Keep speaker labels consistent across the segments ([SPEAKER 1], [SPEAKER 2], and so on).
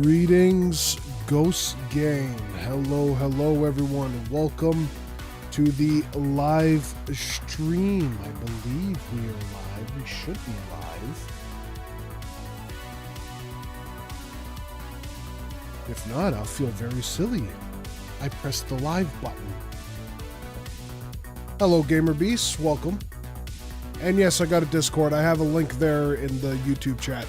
[SPEAKER 1] Greetings, Ghost Gang. Hello, everyone. Welcome to the live stream. I believe we are live. We should be live. If not, I'll feel very silly. I pressed the live button. Hello, Gamer Beasts. Welcome. And yes, I got a Discord. I have a link there in the YouTube chat.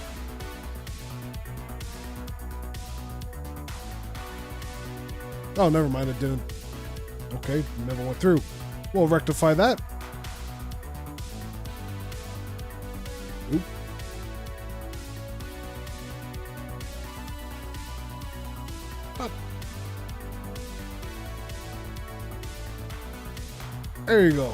[SPEAKER 1] Oh, never mind. It didn't. Okay, never went through. We'll rectify that. Oop. Up. There you go.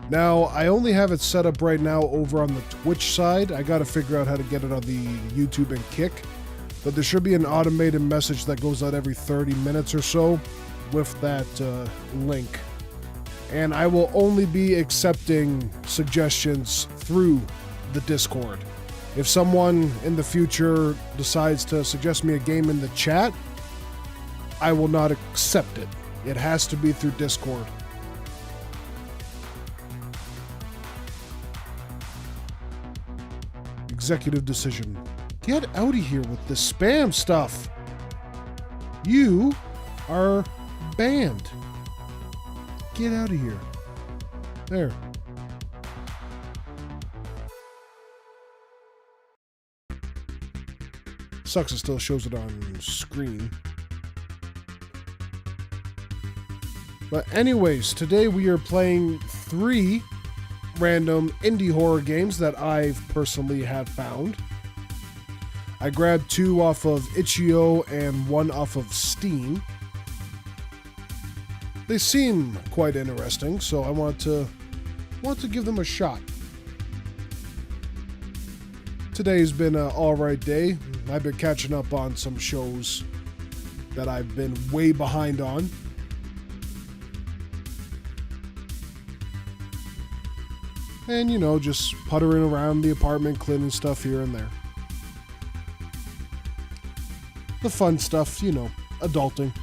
[SPEAKER 1] Now, I only have it set up right now over on the Twitch side. I got to figure out how to get it on the YouTube and Kick. But there should be an automated message that goes out every 30 minutes or so with that link. And I will only be accepting suggestions through the Discord. If someone in the future decides to suggest me a game in the chat, I will not accept it. It has to be through Discord. Executive decision. Get out of here with the spam stuff. You are banned. Get out of here. There. Sucks it still shows it on screen. But anyways, today we are playing 3 random indie horror games that I've personally have found. I grabbed 2 off of itch.io and 1 off of Steam. They seem quite interesting, so I want to give them a shot. Today's been an alright day. I've been catching up on some shows that I've been way behind on. And, you know, just puttering around the apartment, cleaning stuff here and there. The fun stuff, you know, adulting.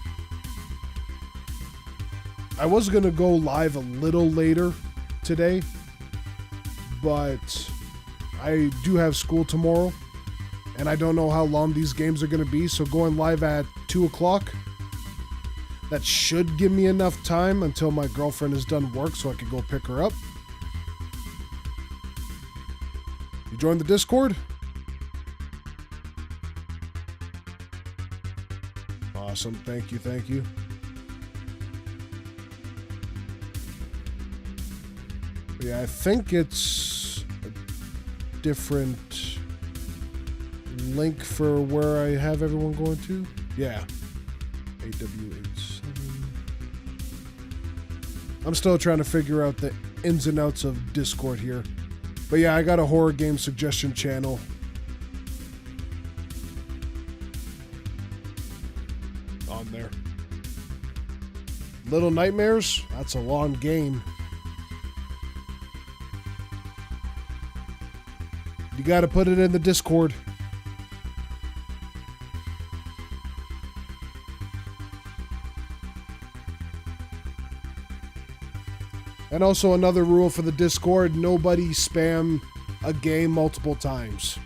[SPEAKER 1] I was going to go live a little later today, but I do have school tomorrow, and I don't know how long these games are going to be, so going live at 2 o'clock, that should give me enough time until my girlfriend is done work so I can go pick her up. You join the Discord? Awesome. Thank you. Yeah, I think it's a different link for where I have everyone going to. Yeah. AW87. I'm still trying to figure out the ins and outs of Discord here. But yeah, I got a horror game suggestion channel. On there. Little Nightmares? That's a long game. You gotta put it in the Discord. And also another rule for the Discord, nobody spam a game multiple times.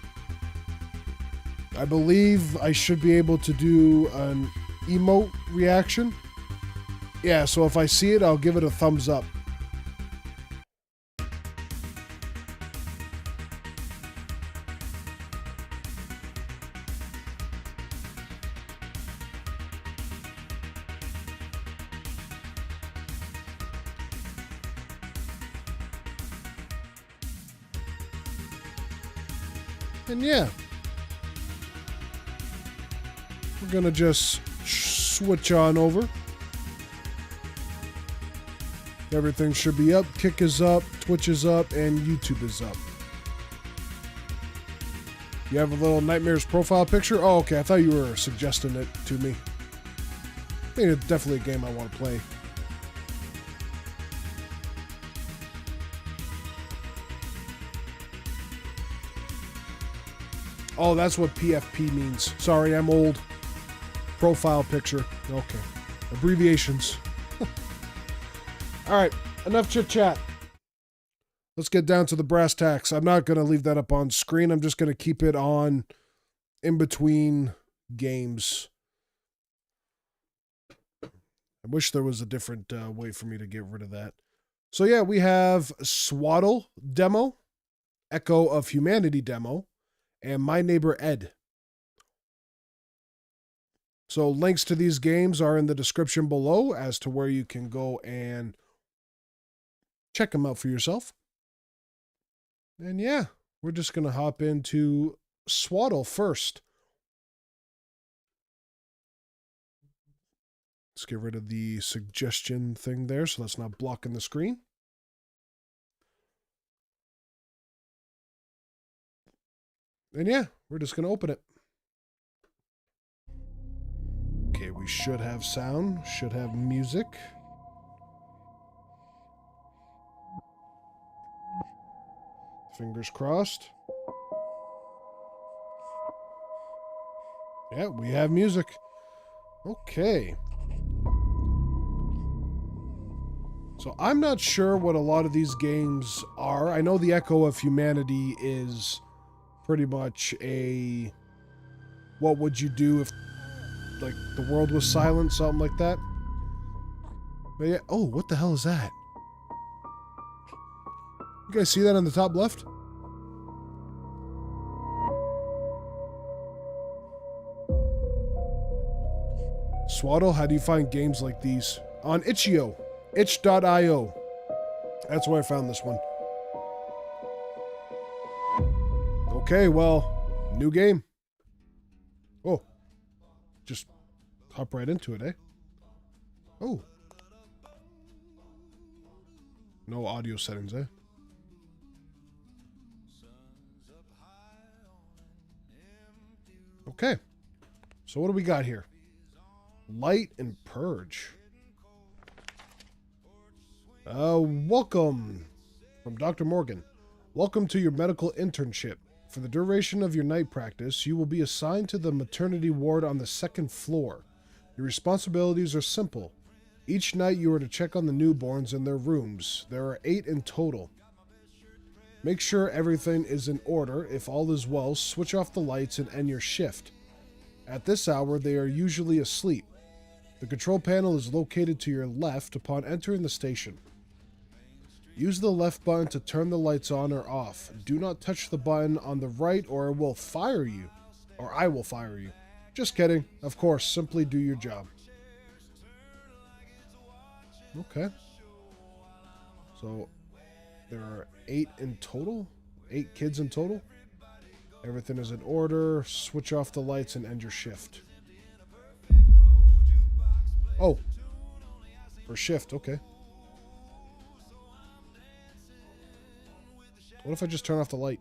[SPEAKER 1] I believe I should be able to do an emote reaction. Yeah, so if I see it, I'll give it a thumbs up. And yeah, we're gonna just switch on over. Everything should be up. Kick is up, Twitch is up, and YouTube is up. You have a little Nightmare's profile picture? Oh, okay. I thought you were suggesting it to me. I think it's definitely a game I want to play. Oh, that's what PFP means. Sorry, I'm old. Profile picture. Okay. Abbreviations. All right. Enough chit-chat. Let's get down to the brass tacks. I'm not going to leave that up on screen. I'm just going to keep it on in between games. I wish there was a different way for me to get rid of that. So yeah, we have Swaddle demo, Echo of Humanity demo, and My Neighbor Ed. So links to these games are in the description below as to where you can go and check them out for yourself. And yeah, we're just going to hop into Swaddle first. Let's get rid of the suggestion thing there so that's not blocking the screen. And yeah, we're just going to open it. Okay, we should have sound, should have music. Fingers crossed. Yeah, we have music. Okay. So I'm not sure what a lot of these games are. I know the Echo of Humanity is pretty much a what would you do if like the world was silent, something like that. But yeah, oh, what the hell is that? You guys see that on the top left? Swaddle, how do you find games like these? On itch.io. Itch.io. That's where I found this one. Okay, well, new game. Oh. Just hop right into it, eh? Oh. No audio settings, eh? Okay. So what do we got here? Light and Purge. Welcome from Dr. Morgan. Welcome to your medical internship. For the duration of your night practice, you will be assigned to the maternity ward on the second floor. Your responsibilities are simple. Each night you are to check on the newborns in their rooms. There are 8 in total. Make sure everything is in order. If all is well, switch off the lights and end your shift. At this hour, they are usually asleep. The control panel is located to your left upon entering the station. Use the left button to turn the lights on or off. Do not touch the button on the right or it will fire you. Or I will fire you. Just kidding. Of course, simply do your job. Okay. So, there are 8 in total? 8 kids in total? Everything is in order. Switch off the lights and end your shift. Oh. For shift, okay. What if I just turn off the light?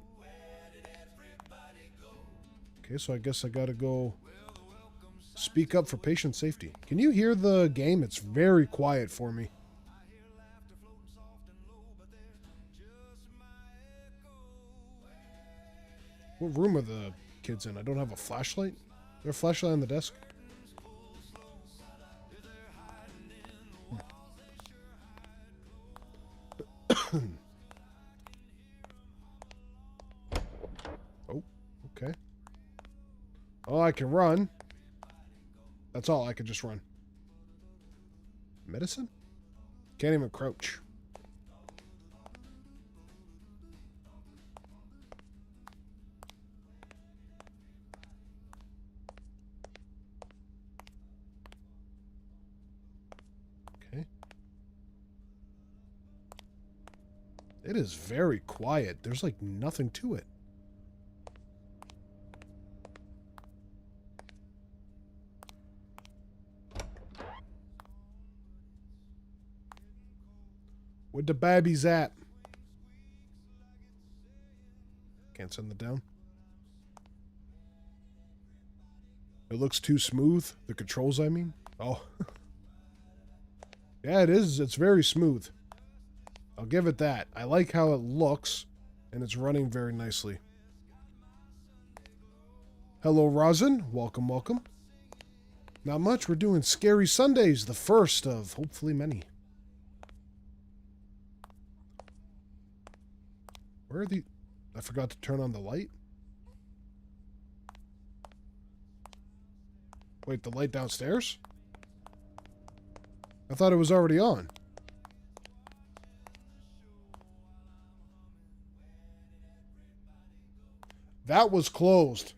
[SPEAKER 1] Okay, so I guess I gotta go speak up for patient safety. Can you hear the game? It's very quiet for me. What room are the kids in? I don't have a flashlight? Is there a flashlight on the desk? Oh, okay. Oh, I can run. That's all. I can just run. Medicine? Can't even crouch. Okay. It is very quiet. There's like nothing to it. Where the babies at? Can't send it down. It looks too smooth. The controls, I mean. Oh. Yeah, it is. It's very smooth. I'll give it that. I like how it looks, and it's running very nicely. Hello, Rosin. Welcome, welcome. Not much. We're doing Scary Sundays, the first of hopefully many. Where are the... I forgot to turn on the light. Wait, the light downstairs? I thought it was already on. That was closed.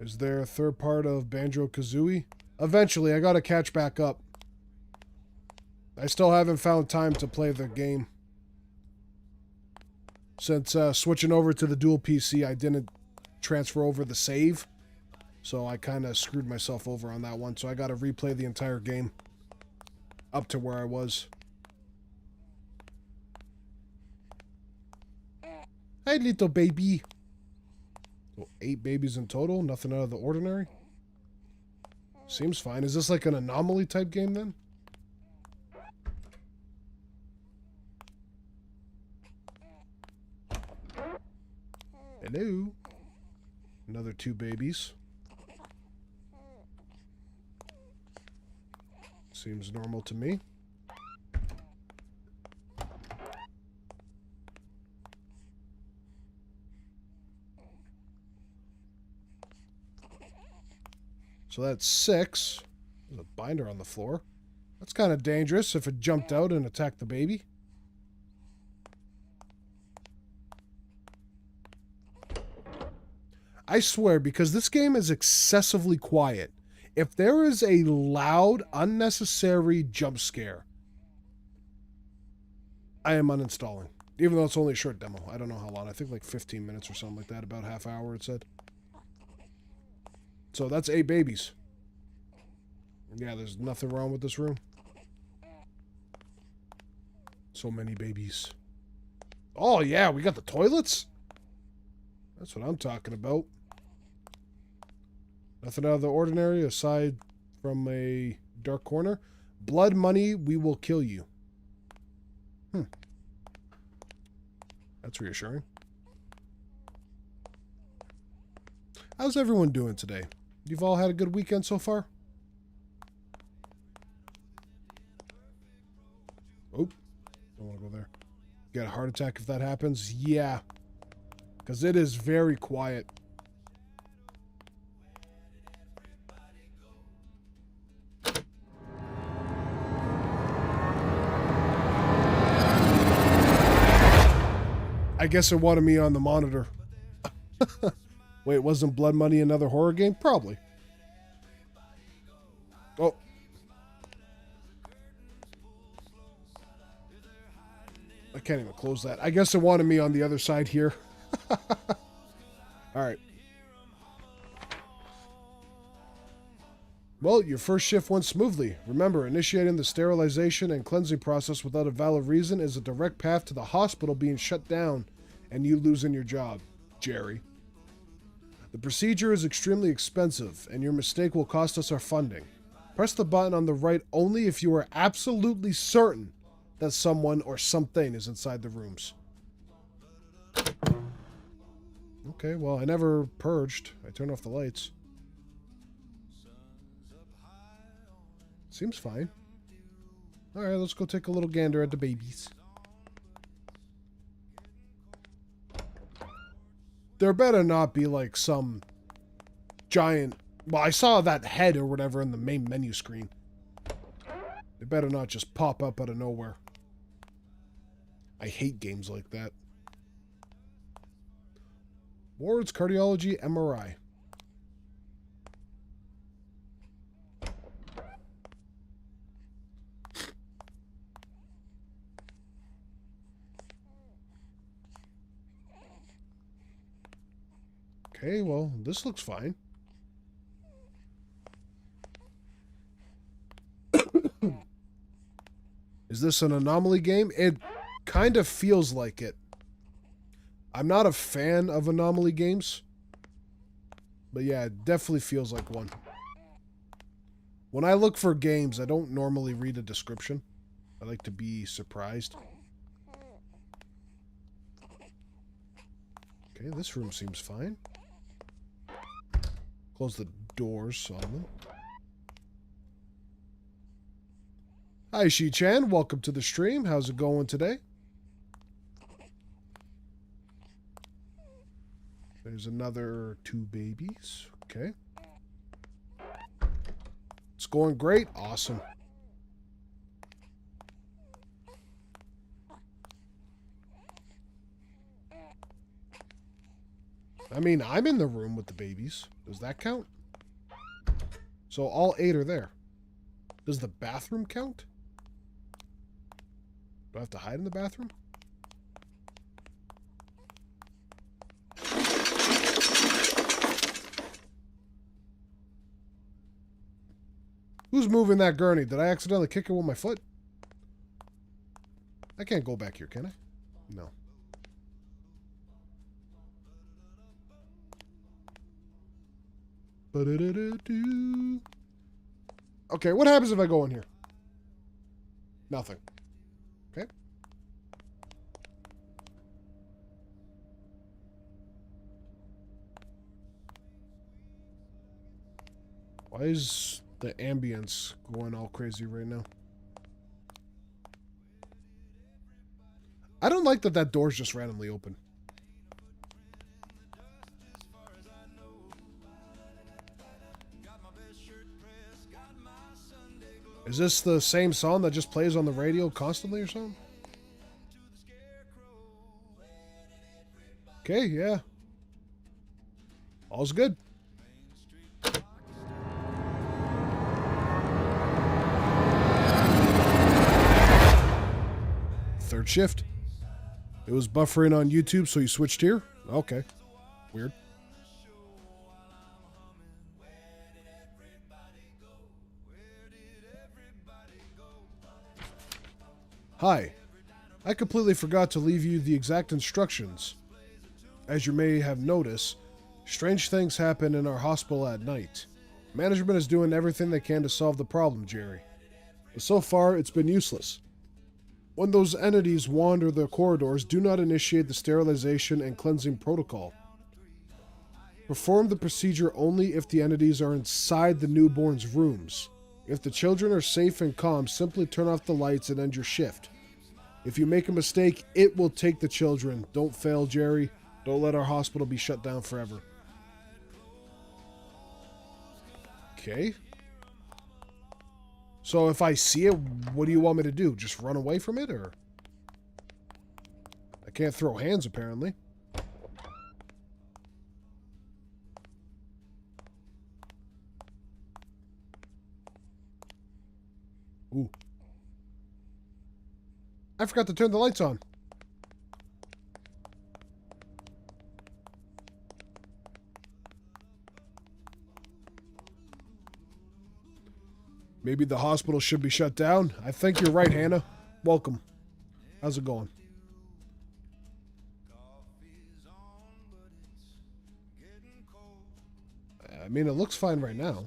[SPEAKER 1] Is there a third part of Banjo-Kazooie? Eventually, I gotta catch back up. I still haven't found time to play the game. Since switching over to the dual PC, I didn't transfer over the save. So I kind of screwed myself over on that one. So I gotta replay the entire game. Up to where I was. Hey, little baby. So 8 babies in total, nothing out of the ordinary. Seems fine. Is this like an anomaly type game then? Hello. Another 2 babies. Seems normal to me. So that's 6. There's a binder on the floor. That's kind of dangerous if it jumped out and attacked the baby. I swear, because this game is excessively quiet, if there is a loud, unnecessary jump scare, I am uninstalling. Even though it's only a short demo. I don't know how long. I think like 15 minutes or something like that. About half hour, it said. So that's 8 babies. Yeah, there's nothing wrong with this room. So many babies. Oh, yeah, we got the toilets? That's what I'm talking about. Nothing out of the ordinary aside from a dark corner. Blood money, we will kill you. That's reassuring. How's everyone doing today? You've all had a good weekend so far? Oh, don't want to go there. Get a heart attack if that happens? Yeah. Because it is very quiet. I guess it wanted me on the monitor. Wait, wasn't Blood Money another horror game? Probably. Oh. I can't even close that. I guess it wanted me on the other side here. Alright. Well, your first shift went smoothly. Remember, initiating the sterilization and cleansing process without a valid reason is a direct path to the hospital being shut down and you losing your job, Jerry. The procedure is extremely expensive, and your mistake will cost us our funding. Press the button on the right only if you are absolutely certain that someone or something is inside the rooms. Okay, well, I never purged. I turned off the lights. Seems fine. Alright, let's go take a little gander at the babies. There better not be like some giant... Well, I saw that head or whatever in the main menu screen. They better not just pop up out of nowhere. I hate games like that. Wards, cardiology, MRI. Okay, well, this looks fine. Is this an anomaly game? It kind of feels like it. I'm not a fan of anomaly games. But yeah, it definitely feels like one. When I look for games, I don't normally read a description. I like to be surprised. Okay, this room seems fine. Close the doors on them. Hi, Shi-chan. Welcome to the stream. How's it going today? There's another 2 babies. Okay. It's going great. Awesome. I mean, I'm in the room with the babies. Does that count? So all 8 are there. Does the bathroom count? Do I have to hide in the bathroom? Who's moving that gurney? Did I accidentally kick it with my foot? I can't go back here, can I? No. Okay, what happens if I go in here? Nothing. Okay. Why is the ambience going all crazy right now? I don't like that that door's just randomly open. Is this the same song that just plays on the radio constantly or something? Okay, yeah. All's good. Third shift. It was buffering on YouTube, so you switched here? Okay. Weird. Hi. I completely forgot to leave you the exact instructions. As you may have noticed, strange things happen in our hospital at night. Management is doing everything they can to solve the problem, Jerry. But so far, it's been useless. When those entities wander the corridors, do not initiate the sterilization and cleansing protocol. Perform the procedure only if the entities are inside the newborn's rooms. If the children are safe and calm, simply turn off the lights and end your shift. If you make a mistake, it will take the children. Don't fail, Jerry. Don't let our hospital be shut down forever. Okay. So if I see it, what do you want me to do? Just run away from it, or? I can't throw hands, apparently. Ooh. I forgot to turn the lights on. Maybe the hospital should be shut down. I think you're right, Hannah. Welcome. How's it going? I mean, it looks fine right now.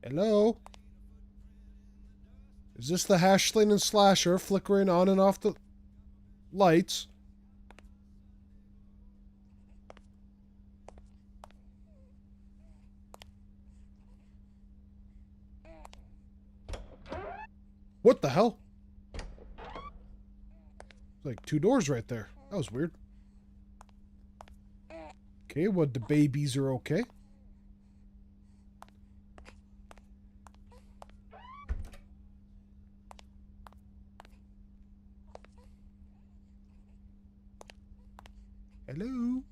[SPEAKER 1] Hello? Is this the Hashling and Slasher flickering on and off the lights? What the hell? Like 2 doors right there. That was weird. Okay, well, the babies are okay. Hello?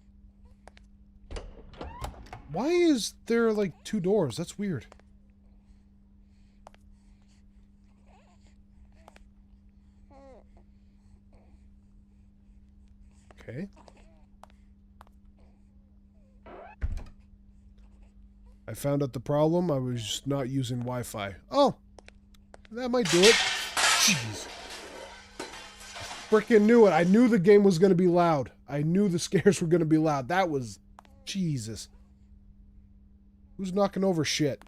[SPEAKER 1] Why is there like 2 doors? That's weird. Okay. I found out the problem. I was not using Wi-Fi. Oh, that might do it. Jeez. Freaking knew it. I knew the game was going to be loud. I knew the scares were going to be loud. That was... Jesus. Who's knocking over shit?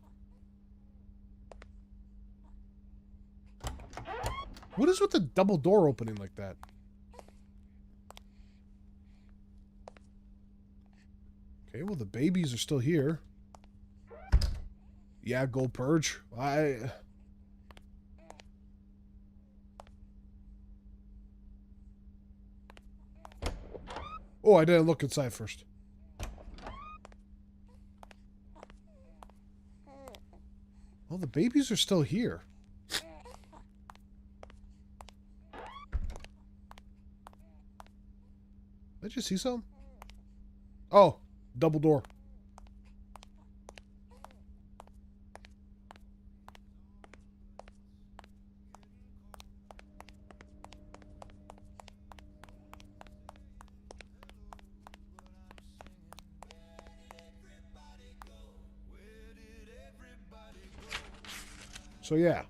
[SPEAKER 1] What is with the double door opening like that? Okay, well, the babies are still here. Yeah, go purge. Oh, I didn't look inside first. Well, the babies are still here. Did you see something? Oh, double door. So yeah.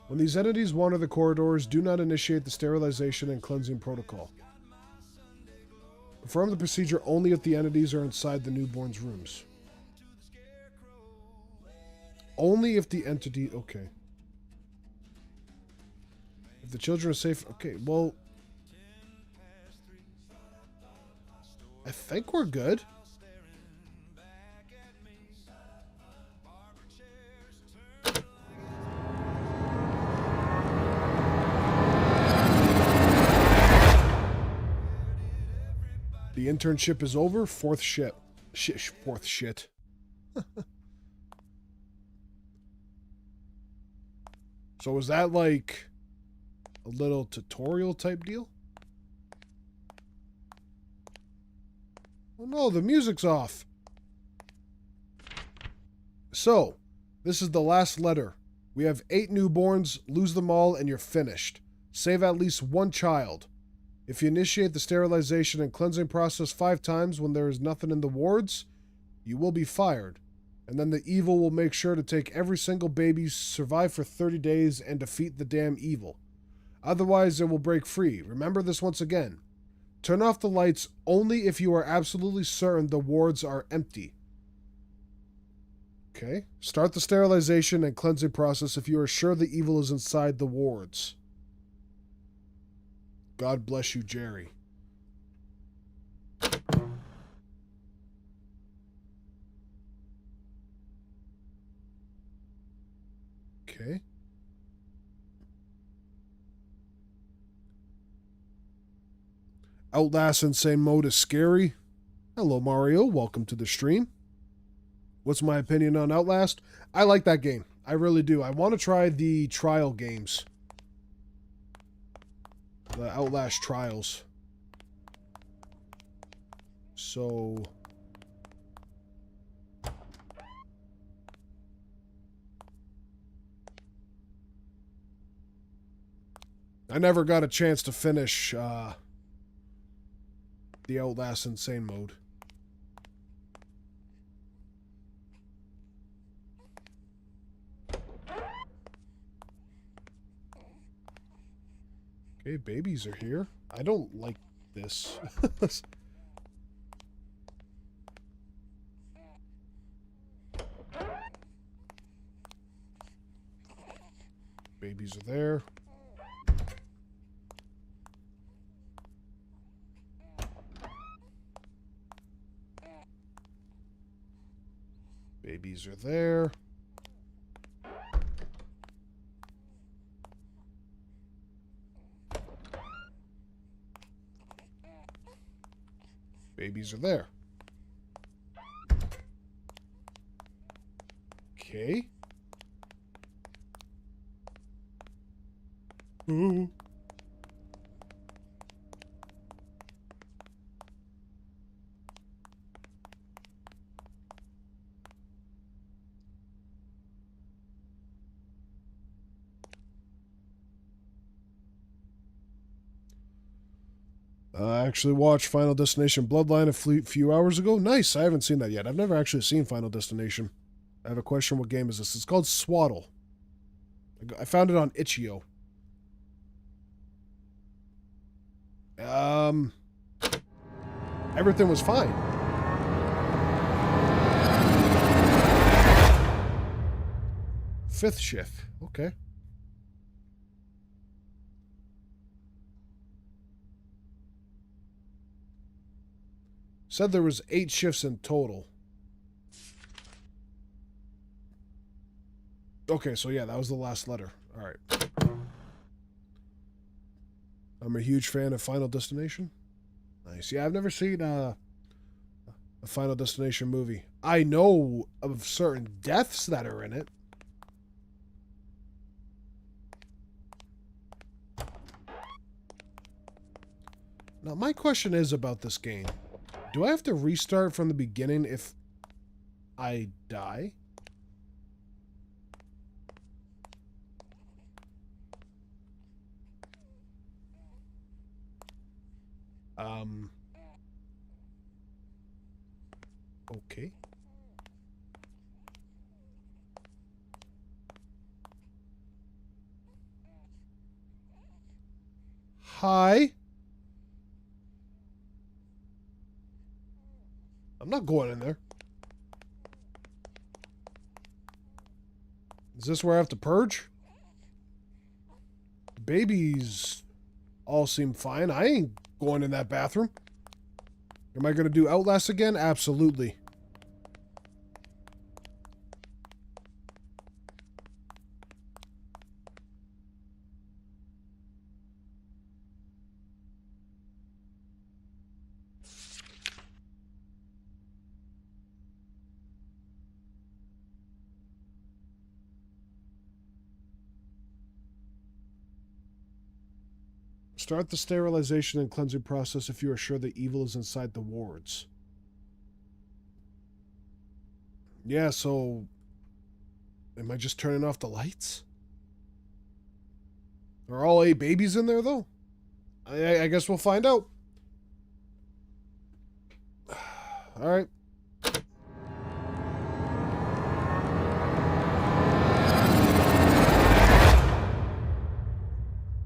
[SPEAKER 1] When these entities wander the corridors, do not initiate the sterilization and cleansing protocol. Perform the procedure only if the entities are inside the newborn's rooms. Only if the entity... Okay. If the children are safe... Okay, well... I think we're good. The internship is over. Fourth shit. Fourth shit. So was that like a little tutorial type deal? Oh no, the music's off. So, this is the last letter. We have 8 newborns. Lose them all and you're finished. Save at least 1 child. If you initiate the sterilization and cleansing process 5 times when there is nothing in the wards, you will be fired. And then the evil will make sure to take every single baby, survive for 30 days, and defeat the damn evil. Otherwise, it will break free. Remember this once again. Turn off the lights only if you are absolutely certain the wards are empty. Okay. Start the sterilization and cleansing process if you are sure the evil is inside the wards. God bless you, Jerry. Okay. Outlast Insane Mode is scary. Hello, Mario. Welcome to the stream. What's my opinion on Outlast? I like that game. I really do. I want to try the trial games. The Outlast trials. So... I never got a chance to finish the Outlast Insane Mode. Okay, babies are here. I don't like this. Babies are there. Babies are there. Babies are there. Okay. Ooh. I actually watched Final Destination Bloodline a few hours ago. Nice. I haven't seen that yet. I've never actually seen Final Destination. I have a question. What game is this? It's called Swaddle. I found it on Itch.io. Everything was fine. Fifth shift. Okay. Said there was 8 shifts in total. Okay, so yeah, that was the last letter. All right. I'm a huge fan of Final Destination. Nice. Yeah, I've never seen a Final Destination movie. I know of certain deaths that are in it. Now, my question is about this game. Do I have to restart from the beginning if I die? Okay. Hi. I'm not going in there. Is this where I have to purge? Babies all seem fine. I ain't going in that bathroom. Am I going to do Outlast again? Absolutely. Start the sterilization and cleansing process if you are sure the evil is inside the wards. Yeah, so... Am I just turning off the lights? Are all 8 babies in there, though? I guess we'll find out. Alright.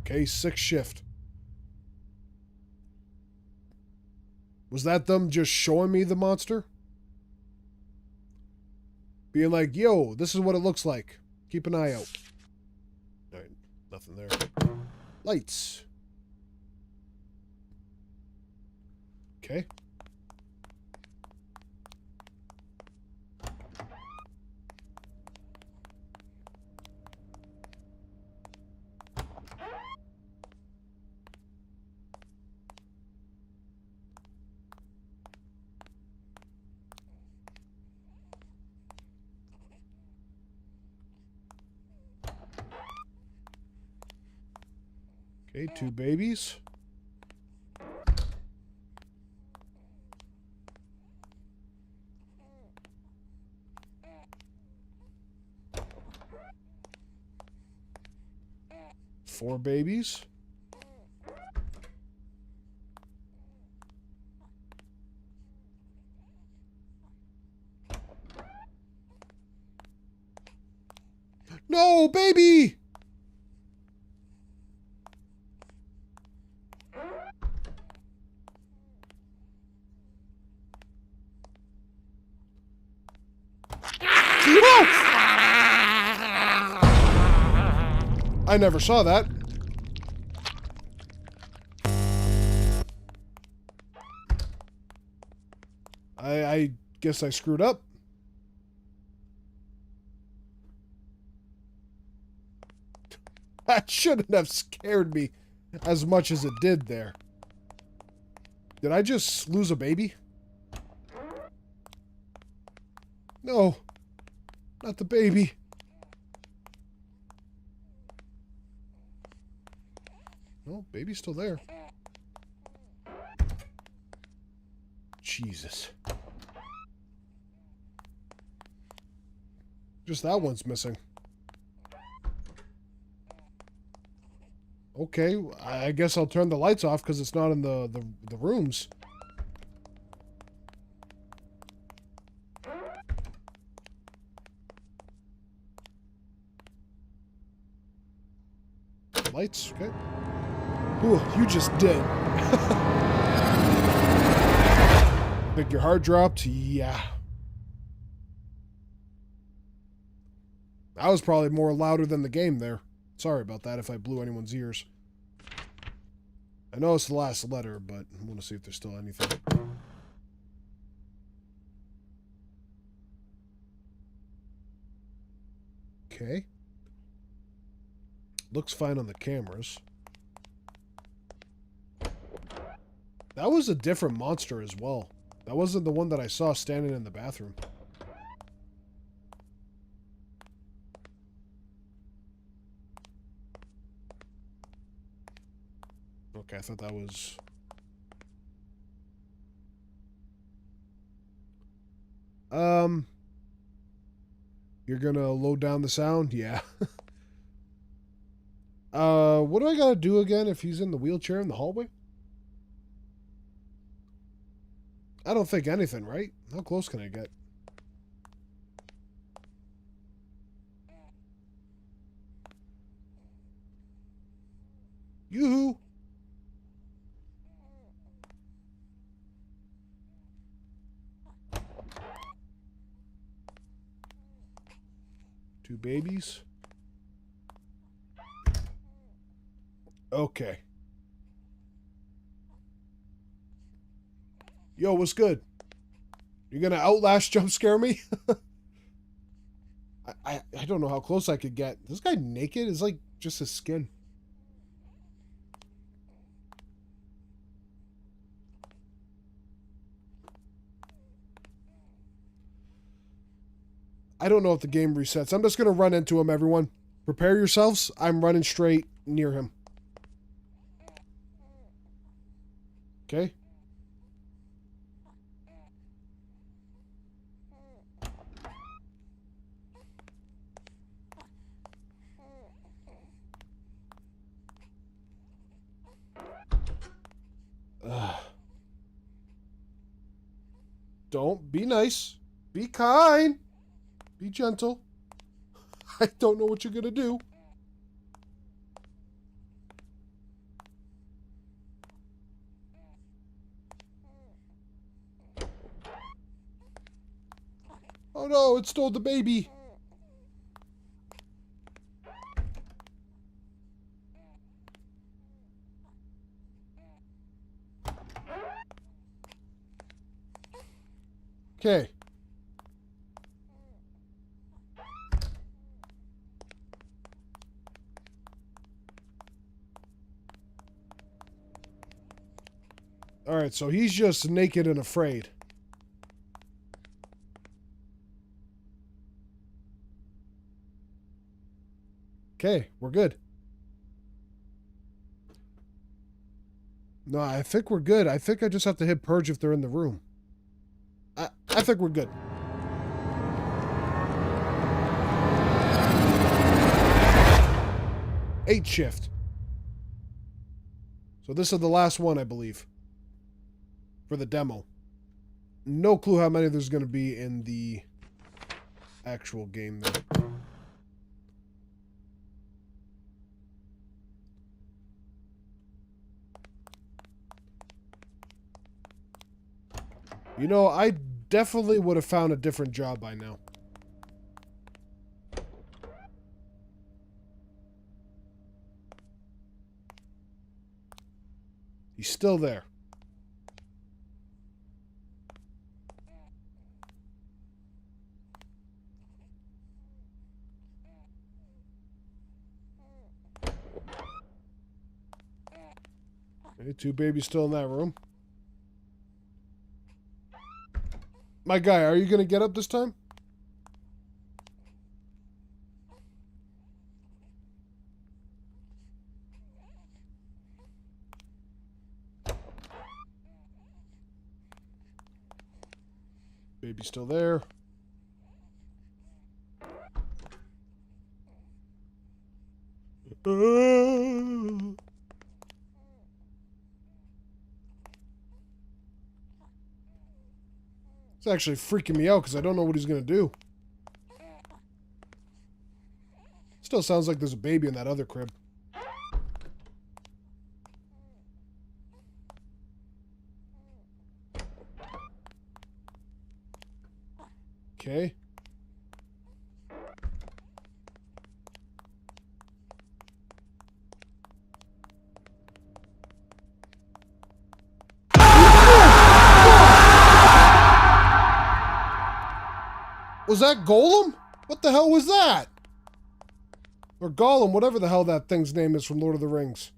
[SPEAKER 1] Okay, 6th shift. Was that them just showing me the monster? Being like, yo, this is what it looks like. Keep an eye out. Alright, nothing there. Lights. Okay. Okay, 2 babies. Four babies. No, baby! I never saw that. I guess I screwed up. That shouldn't have scared me as much as it did there. Did I just lose a baby? No. Not the baby. No, baby's still there. Jesus. Just that one's missing. Okay, I guess I'll turn the lights off because it's not in the rooms. Lights, okay. Ooh, you just did. Think your heart dropped? Yeah. That was probably more louder than the game there. Sorry about that if I blew anyone's ears. I know it's the last letter, but I want to see if there's still anything. Okay. Looks fine on the cameras. That was a different monster as well. That wasn't the one that I saw standing in the bathroom. Okay, I thought that was... You're gonna load down the sound? Yeah. What do I gotta do again if he's in the wheelchair in the hallway? I don't think anything, right? How close can I get? Yoo-hoo! Two babies. Okay. Yo, what's good? You gonna outlast jump scare me? I don't know how close I could get. This guy naked is like just his skin. I don't know if the game resets. I'm just gonna run into him, everyone. Prepare yourselves. I'm running straight near him. Okay? Don't be nice. Be kind. Be gentle. I don't know what you're gonna do. Oh no, it stole the baby. Okay. Alright, so he's just naked and afraid. Okay, we're good. No, I think we're good. I think I just have to hit purge if they're in the room. I think we're good. Eight shift. So this is the last one, I believe. For the demo. No clue how many there's going to be in the actual game there. You know, I definitely would have found a different job by now. He's still there. Okay, two babies still in that room. My guy, are you going to get up this time? Baby's still there. actually freaking me out because I don't know what he's going to do. Still sounds like there's a baby in that other crib. Okay. Was that Golem? What the hell was that? Or Gollum, whatever the hell that thing's name is from Lord of the Rings.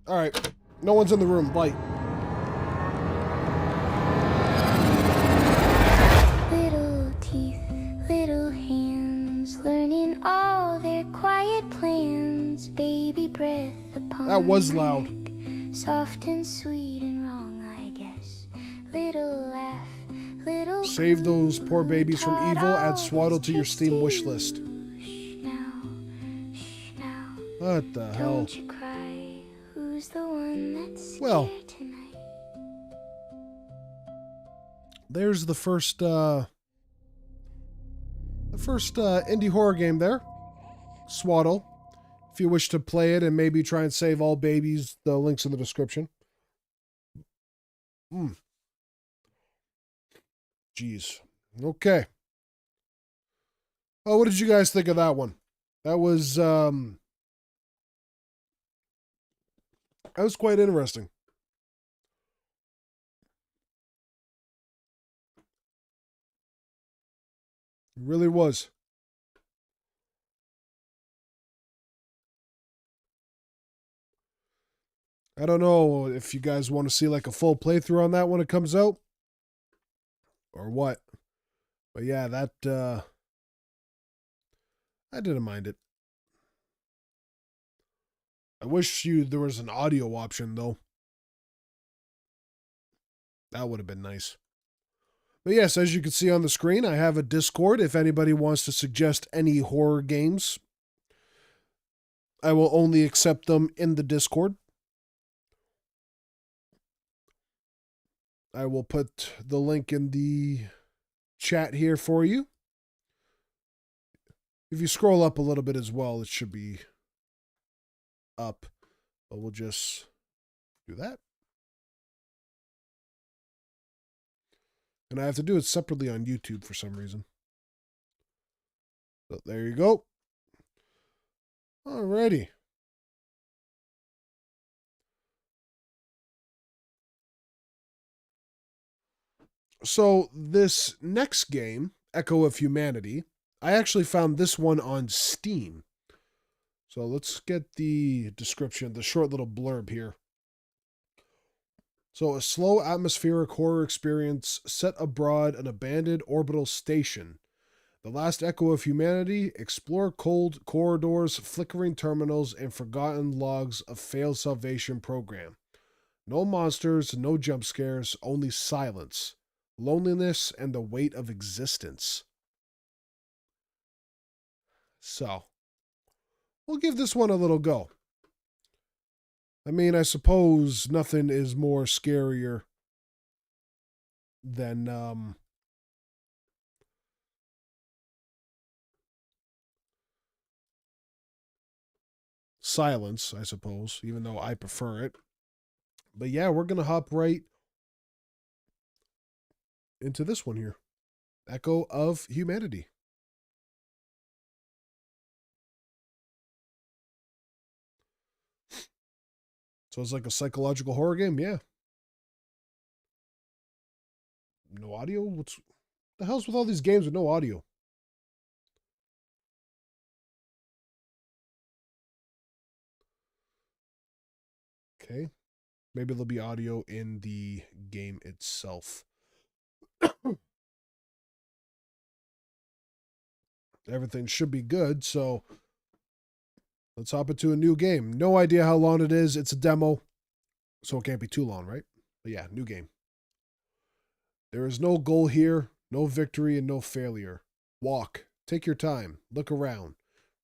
[SPEAKER 1] Alright. No one's in the room. Bite.
[SPEAKER 2] Little teeth, little hands, learning all their quiet plans. Baby breath upon
[SPEAKER 1] That was loud.
[SPEAKER 2] neck, soft and sweet and wrong, I guess. Little laugh, little
[SPEAKER 1] Save those poor babies from
[SPEAKER 2] taught
[SPEAKER 1] evil. Add
[SPEAKER 2] all
[SPEAKER 1] Swaddle
[SPEAKER 2] his
[SPEAKER 1] to your
[SPEAKER 2] tricks
[SPEAKER 1] Steam
[SPEAKER 2] to
[SPEAKER 1] wish
[SPEAKER 2] you.
[SPEAKER 1] list.
[SPEAKER 2] Shh now,
[SPEAKER 1] What the hell?
[SPEAKER 2] don't you cry. Who's the one that's scared
[SPEAKER 1] Well,
[SPEAKER 2] tonight?
[SPEAKER 1] there's the first indie horror game there. Swaddle. If you wish to play it and maybe try and save all babies, the link's in the description. Jeez. Okay. Oh, what did you guys think of that one? That was quite interesting. It really was. I don't know if you guys want to see like a full playthrough on that when it comes out. Or what. But yeah, that I didn't mind it. I wish there was an audio option though. That would have been nice. But yes, as you can see on the screen, I have a Discord. If anybody wants to suggest any horror games, I will only accept them in the Discord. I will put the link in the chat here for you. If you scroll up a little bit as well, it should be up. But we'll just do that. And I have to do it separately on YouTube for some reason. So there you go. Alrighty. So this next game, Echo of Humanity, I actually found this one on Steam. So let's get the description, the short little blurb here. So, a slow atmospheric horror experience set abroad an abandoned orbital station. The last echo of humanity, explore cold corridors, flickering terminals, and forgotten logs of failed salvation program. No monsters, no jump scares, only silence, loneliness, and the weight of existence. So, we'll give this one a little go. I mean, I suppose nothing is more scarier than silence, I suppose, even though I prefer it. But yeah, we're going to hop right into this one here. Echo of Humanity. So it's like a psychological horror game? Yeah. No audio? What's the hell's with all these games with no audio? Okay. Maybe there'll be audio in the game itself. Everything should be good, so let's hop into a new game. No idea how long it is. It's a demo, so it can't be too long, right? But yeah, new game. There is no goal here, no victory, and no failure. Walk. Take your time. Look around.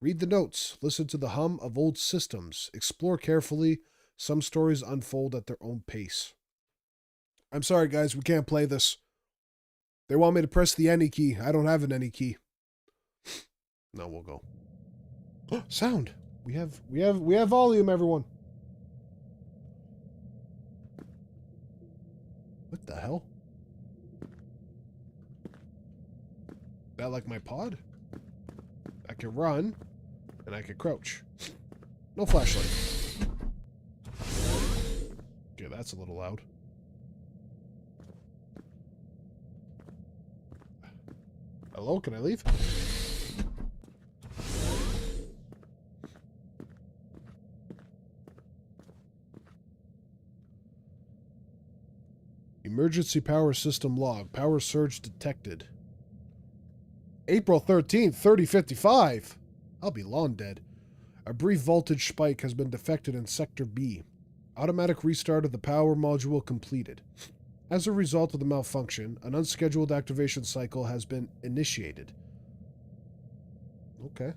[SPEAKER 1] Read the notes. Listen to the hum of old systems. Explore carefully. Some stories unfold at their own pace. I'm sorry, guys. We can't play this. They want me to press the any key. I don't have an any key. No, we'll go. Sound. We have volume, everyone. What the hell? That like my pod? I can run, and I can crouch. No flashlight. Okay, that's a little loud. Hello, can I leave? Emergency power system log. Power surge detected. April 13th, 3055. I'll be long dead. A brief voltage spike has been detected in Sector B. Automatic restart of the power module completed. As a result of the malfunction, an unscheduled activation cycle has been initiated. Okay.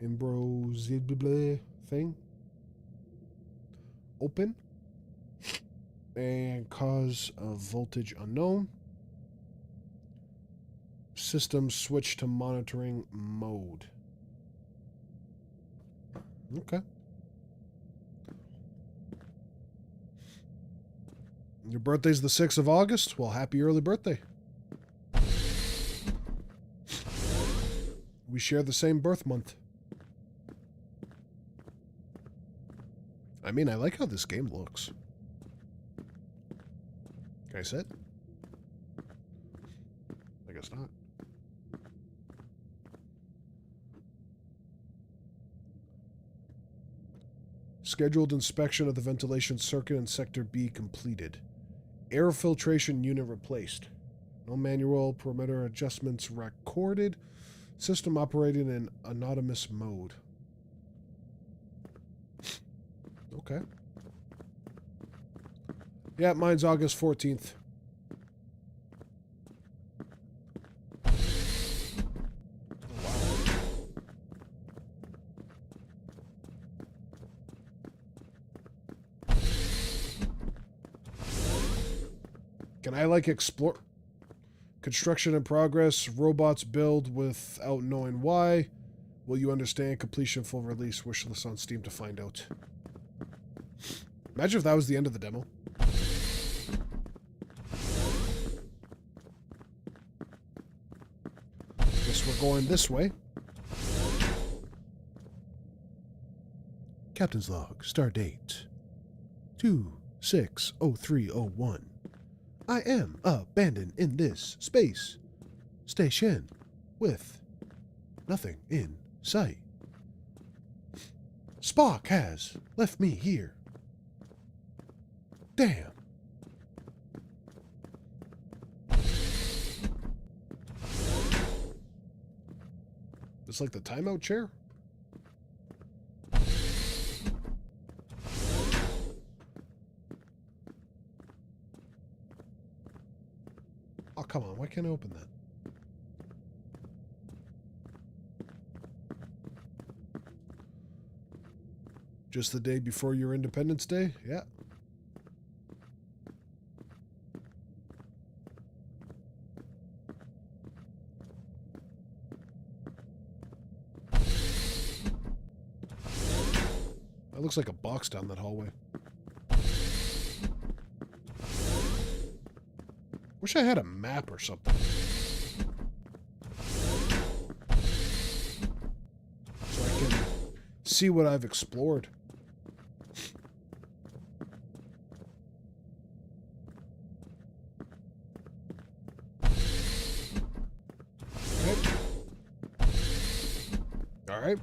[SPEAKER 1] Imbro thing. Open. And cause of voltage unknown. System switch to monitoring mode. Okay. Your birthday's the 6th of August? Well, happy early birthday. We share the same birth month. I mean, I like how this game looks. Can I sit? I guess not. Scheduled inspection of the ventilation circuit in Sector B completed. Air filtration unit replaced. No manual perimeter adjustments recorded. System operating in autonomous mode. Okay. Yeah, mine's August 14th. Oh, wow. Can I, like, explore? Construction in progress. Robots build without knowing why. Will you understand? Completion full release. Wishlist on Steam to find out. Imagine if that was the end of the demo. Guess we're going this way. Captain's log. Star date 260301. I am abandoned in this space station with nothing in sight. Spock has left me here. Damn. It's like the timeout chair? Oh, come on. Why can't I open that? Just the day before your Independence Day? Yeah. That looks like a box down that hallway. Wish I had a map or something. So I can see what I've explored. Okay. All right.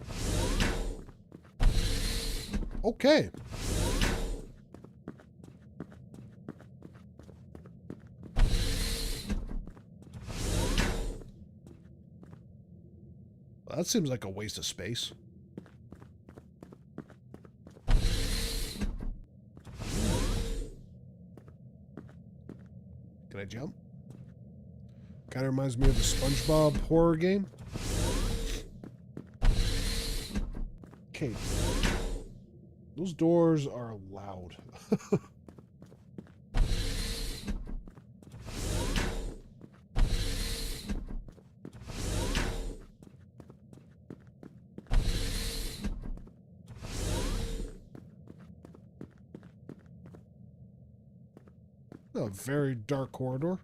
[SPEAKER 1] Okay. Well, that seems like a waste of space. Can I jump? Kind of reminds me of the SpongeBob horror game. Okay. Those doors are loud. A very dark corridor.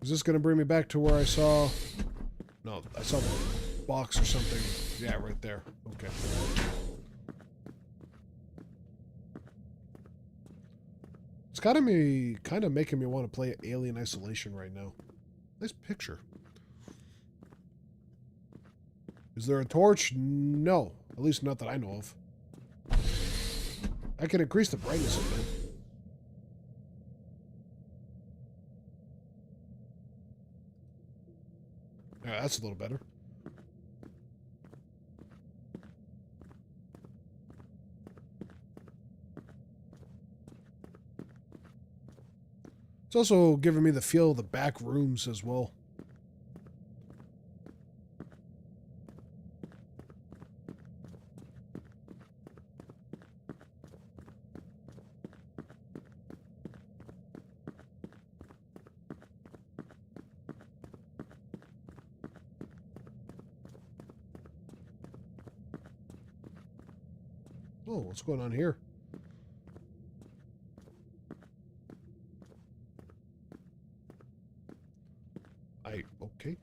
[SPEAKER 1] Is this going to bring me back to where I saw... No, I saw the box or something. Yeah, right there. Okay. It's kind of making me want to play Alien Isolation right now. Nice picture. Is there a torch? No. At least not that I know of. I can increase the brightness a bit. Yeah, that's a little better. It's also giving me the feel of the back rooms as well. Oh, what's going on here? Okay.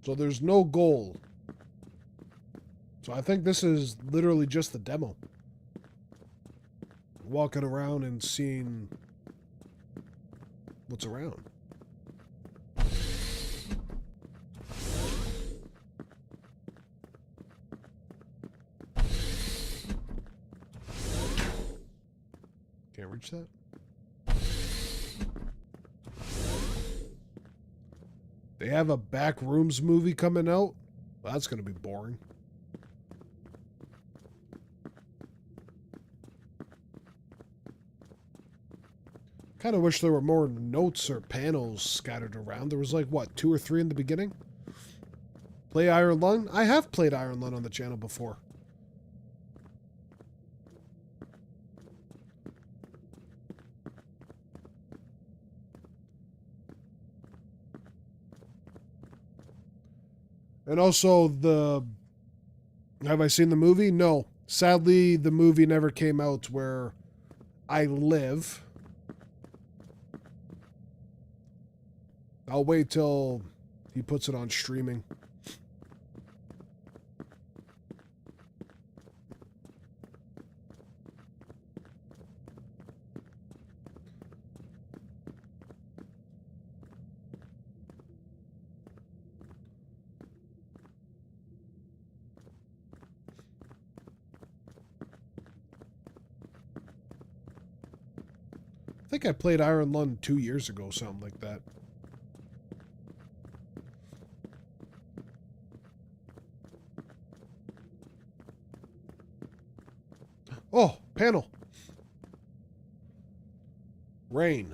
[SPEAKER 1] So there's no goal. So I think this is literally just the demo. Walking around and seeing what's around. Can't reach that. They have a Backrooms movie coming out. Well, that's going to be boring. Kind of wish there were more notes or panels scattered around. There was like, what, 2 or 3 in the beginning? Play Iron Lung? I have played Iron Lung on the channel before. And also have I seen the movie? No. Sadly, the movie never came out where I live. I'll wait till he puts it on streaming. I think I played Iron Lung 2 years ago, something like that. Oh, panel. Rain.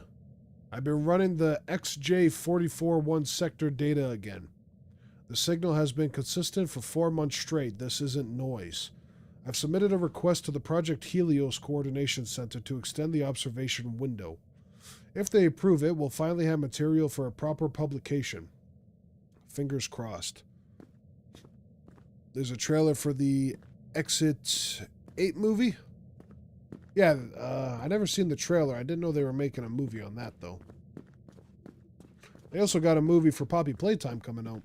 [SPEAKER 1] I've been running the XJ44-1 sector data again. The signal has been consistent for 4 months straight. This isn't noise. I've submitted a request to the Project Helios Coordination Center to extend the observation window. If they approve it, we'll finally have material for a proper publication. Fingers crossed. There's a trailer for the Exit 8 movie. Yeah, I never seen the trailer. I didn't know they were making a movie on that, though. They also got a movie for Poppy Playtime coming out.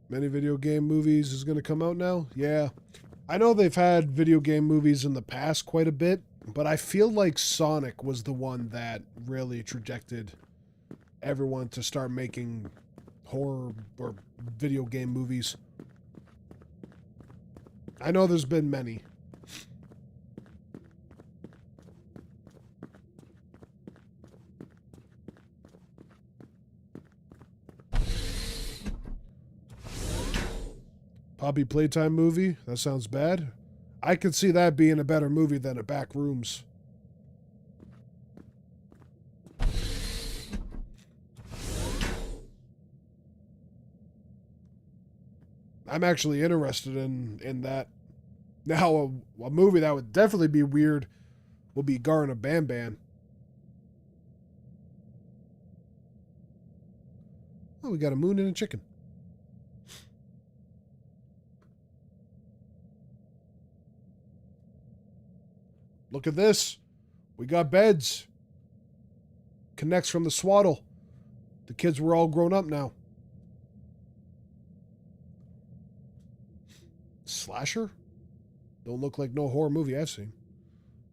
[SPEAKER 1] Many video game movies is going to come out now? Yeah. I know they've had video game movies in the past quite a bit, but I feel like Sonic was the one that really trajected everyone to start making horror or video game movies. I know there's been many. Poppy Playtime movie? That sounds bad. I could see that being a better movie than a Back Rooms. I'm actually interested in that. Now, a movie that would definitely be weird will be Garna Ban Ban. Oh, we got a moon and a chicken. Look at this. We got beds. Connects from the Swaddle. The kids were all grown up now. Slasher? Don't look like no horror movie I've seen.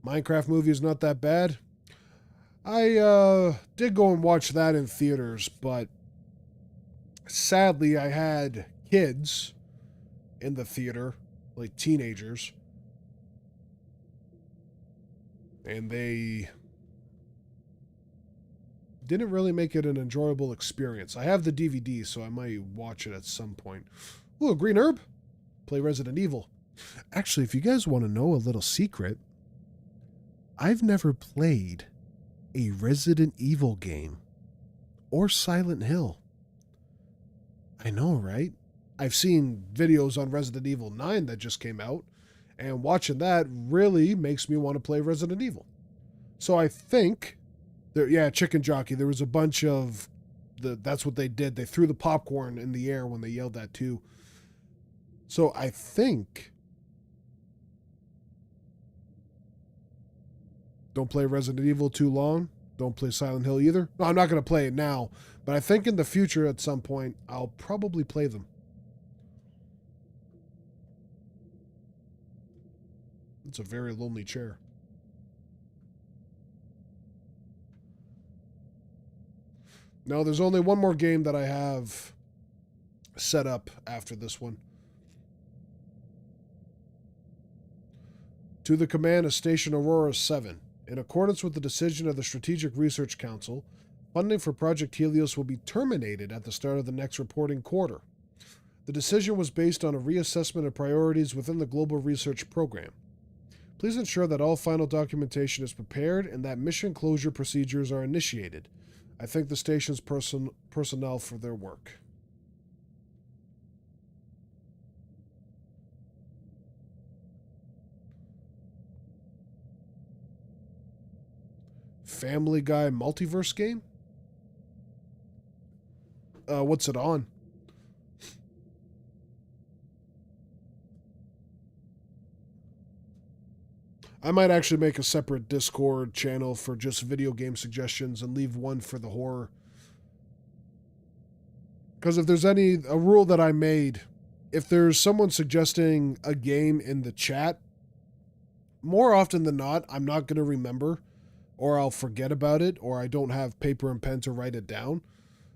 [SPEAKER 1] Minecraft movie is not that bad. I did go and watch that in theaters, but sadly I had kids in the theater, like teenagers. And they didn't really make it an enjoyable experience. I have the DVD, so I might watch it at some point. Ooh, a green herb? Play Resident Evil. Actually, if you guys want to know a little secret, I've never played a Resident Evil game or Silent Hill. I know, right? I've seen videos on Resident Evil 9 that just came out, and watching that really makes me want to play Resident Evil. So I think, Chicken Jockey, there was a bunch of, that's what they did. They threw the popcorn in the air when they yelled that too. So I think, don't play Resident Evil too long. Don't play Silent Hill either. No, I'm not going to play it now, but I think in the future at some point, I'll probably play them. It's a very lonely chair. Now, there's only one more game that I have set up after this one. To the command of Station Aurora 7. In accordance with the decision of the Strategic Research Council, funding for Project Helios will be terminated at the start of the next reporting quarter. The decision was based on a reassessment of priorities within the Global Research Program. Please ensure that all final documentation is prepared and that mission closure procedures are initiated. I thank the station's personnel for their work. Family Guy multiverse game? What's it on? I might actually make a separate Discord channel for just video game suggestions and leave one for the horror. Because if there's a rule that I made, if there's someone suggesting a game in the chat, more often than not, I'm not going to remember, or I'll forget about it, or I don't have paper and pen to write it down.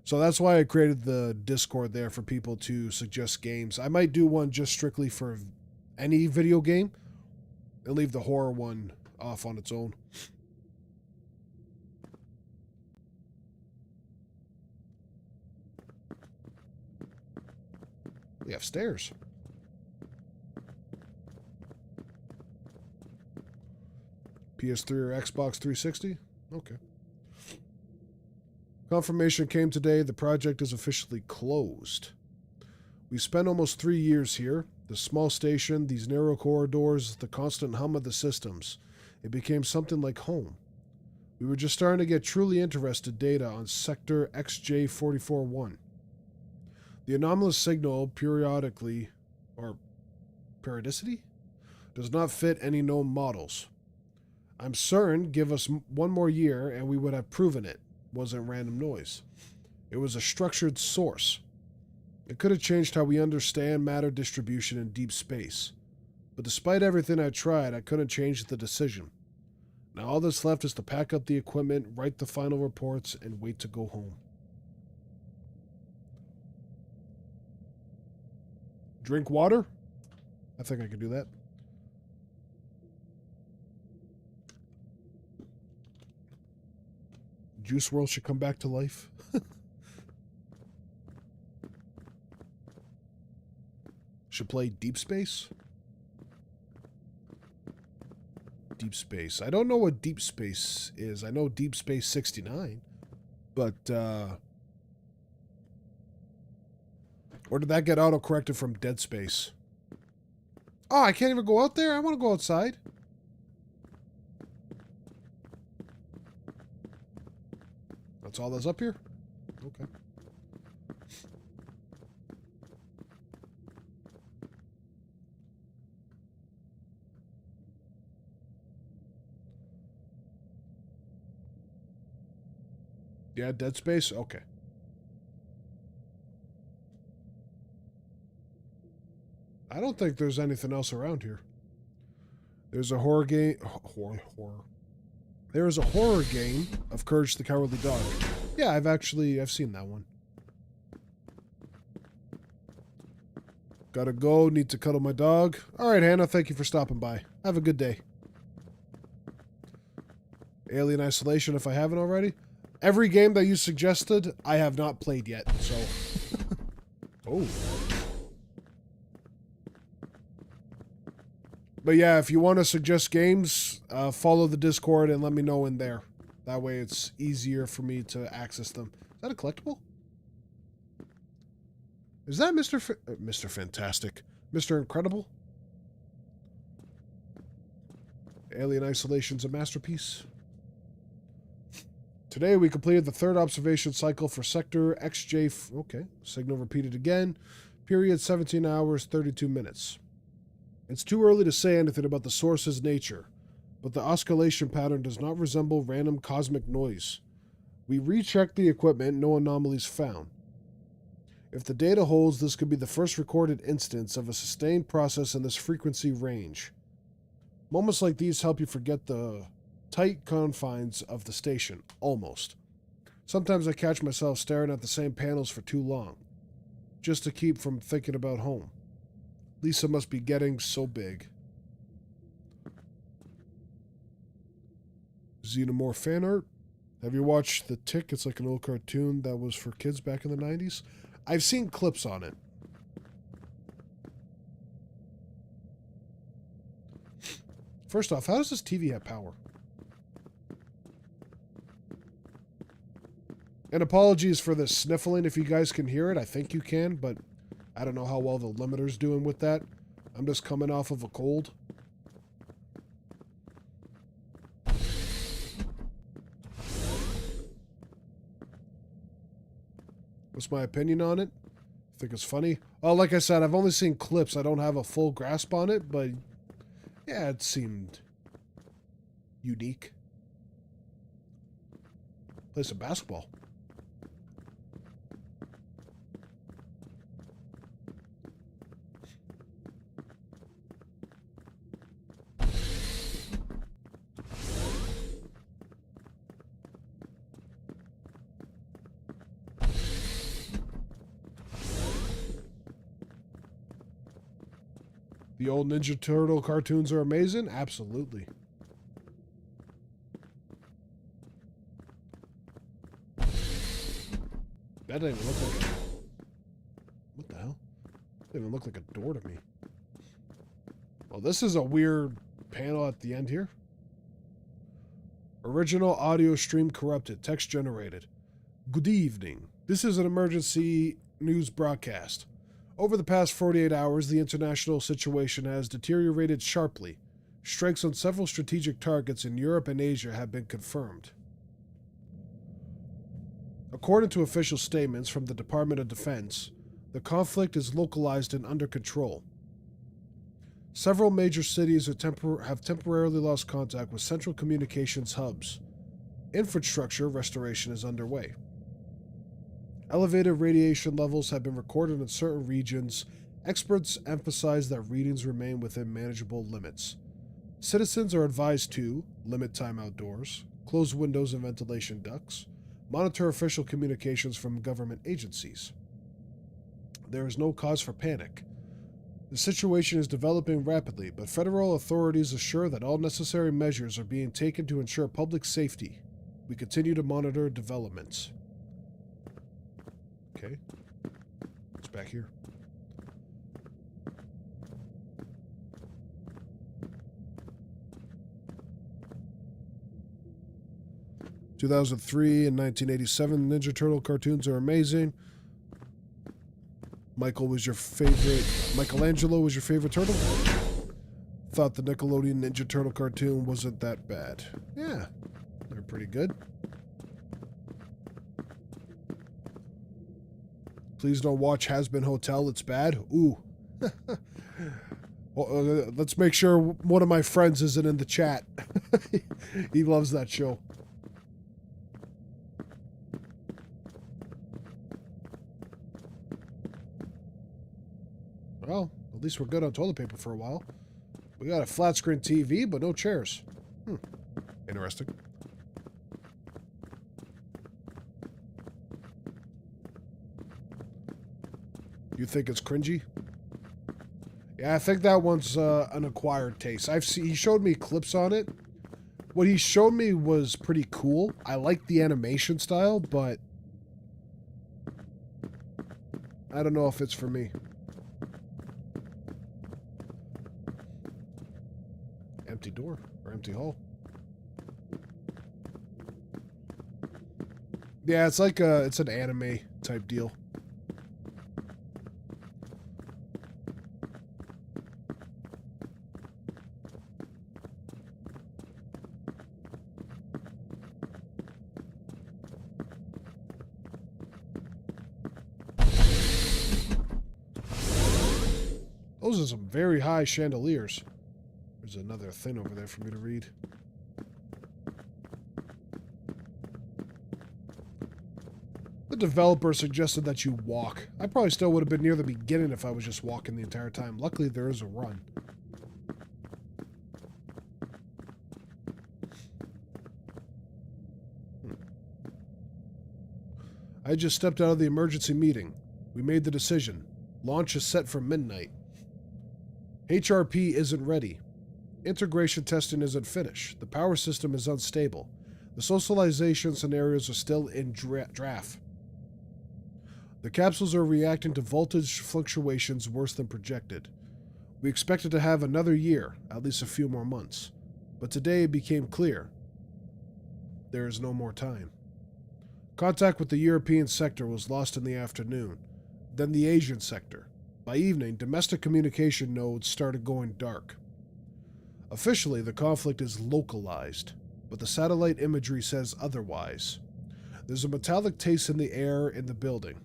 [SPEAKER 1] So that's why I created the Discord there for people to suggest games. I might do one just strictly for any video game, and leave the horror one off on its own. We have stairs. PS3 or Xbox 360? Okay. Confirmation came today. The project is officially closed. We spent almost 3 years here. The small station, these narrow corridors, the constant hum of the systems. It became something like home. We were just starting to get truly interested data on Sector XJ441. The anomalous signal periodicity, does not fit any known models. I'm certain give us one more year and we would have proven it wasn't random noise. It was a structured source. It could have changed how we understand matter distribution in deep space. But despite everything I tried, I couldn't change the decision. Now all that's left is to pack up the equipment, write the final reports, and wait to go home. Drink water? I think I can do that. Juice World should come back to life. Should play Deep Space? Deep Space. I don't know what Deep Space is. I know Deep Space 69. But, or did that get auto-corrected from Dead Space? Oh, I can't even go out there? I want to go outside. That's all that's up here? Okay. Yeah, Dead Space? Okay. I don't think there's anything else around here. There's a horror game... Horror. There is a horror game of Courage the Cowardly Dog. Yeah, I've seen that one. Gotta go, need to cuddle my dog. Alright, Hannah, thank you for stopping by. Have a good day. Alien Isolation, if I haven't already. Every game that you suggested, I have not played yet, so... Oh. But yeah, if you want to suggest games, follow the Discord and let me know in there. That way it's easier for me to access them. Is that a collectible? Is that Mr. Fantastic? Mr. Incredible? Alien Isolation's a masterpiece. Today we completed the third observation cycle for Sector XJ... Okay, signal repeated again. Period 17 hours, 32 minutes. It's too early to say anything about the source's nature, but the oscillation pattern does not resemble random cosmic noise. We rechecked the equipment, no anomalies found. If the data holds, this could be the first recorded instance of a sustained process in this frequency range. Moments like these help you forget the tight confines of the station, almost. Sometimes I catch myself staring at the same panels for too long, just to keep from thinking about home. Lisa must be getting so big. Xenomorph fan art. Have you watched The Tick? It's like an old cartoon that was for kids back in the 90s. I've seen clips on it. First off, how does this TV have power? And apologies for the sniffling if you guys can hear it. I think you can, but I don't know how well the limiter's doing with that. I'm just coming off of a cold. What's my opinion on it? I think it's funny. Oh, like I said, I've only seen clips. I don't have a full grasp on it, but yeah, it seemed unique. Play some basketball. The old Ninja Turtle cartoons are amazing? Absolutely. That didn't even look like a... What the hell? That didn't even look like a door to me. Well, this is a weird panel at the end here. Original audio stream corrupted. Text generated. Good evening. This is an emergency news broadcast. Over the past 48 hours, the international situation has deteriorated sharply. Strikes on several strategic targets in Europe and Asia have been confirmed. According to official statements from the Department of Defense, the conflict is localized and under control. Several major cities have temporarily lost contact with central communications hubs. Infrastructure restoration is underway. Elevated radiation levels have been recorded in certain regions, Experts emphasize that readings remain within manageable limits. Citizens are advised to limit time outdoors, close windows and ventilation ducts, monitor official communications from government agencies. There is no cause for panic. The situation is developing rapidly, but federal authorities assure that all necessary measures are being taken to ensure public safety. We continue to monitor developments. Okay. What's back here? (2003) and 1987 Ninja Turtle cartoons are amazing. Michelangelo was your favorite turtle? Thought the Nickelodeon Ninja Turtle cartoon wasn't that bad. Yeah, they're pretty good. Please don't watch Has Been Hotel, it's bad. Ooh. Well, let's make sure one of my friends isn't in the chat. He loves that show. Well, at least we're good on toilet paper for a while. We got a flat screen TV, but no chairs. Interesting. You think it's cringy? Yeah, I think that one's an acquired taste. He showed me clips on it. What he showed me was pretty cool. I like the animation style, but I don't know if it's for me. Empty door or empty hall. Yeah, it's like it's an anime type deal. Those are some very high chandeliers. There's another thing over there for me to read. The developer suggested that you walk. I probably still would have been near the beginning if I was just walking the entire time. Luckily, there is a run. I just stepped out of the emergency meeting. We made the decision. Launch is set for midnight. HRP isn't ready. Integration testing isn't finished. The power system is unstable. The socialization scenarios are still in draft. The capsules are reacting to voltage fluctuations worse than projected. We expected to have another year, at least a few more months. But today it became clear. There is no more time. Contact with the European sector was lost in the afternoon, then the Asian sector. By evening, domestic communication nodes started going dark. Officially, the conflict is localized, but the satellite imagery says otherwise. There's a metallic taste in the air in the building.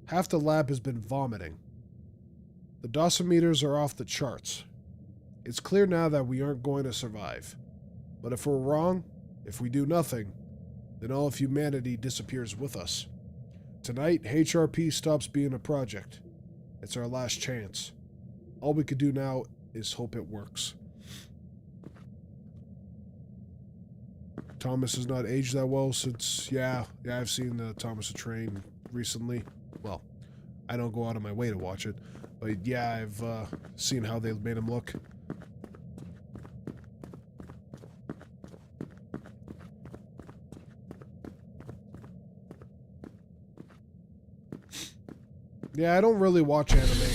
[SPEAKER 1] Half the lab has been vomiting. The dosimeters are off the charts. It's clear now that we aren't going to survive. But if we're wrong, if we do nothing, then all of humanity disappears with us. Tonight, HRP stops being a project. It's our last chance. All we could do now is hope it works. Thomas has not aged that well since... Yeah, I've seen Thomas the Train recently. Well, I don't go out of my way to watch it. But yeah, I've seen how they made him look. Yeah, I don't really watch anime.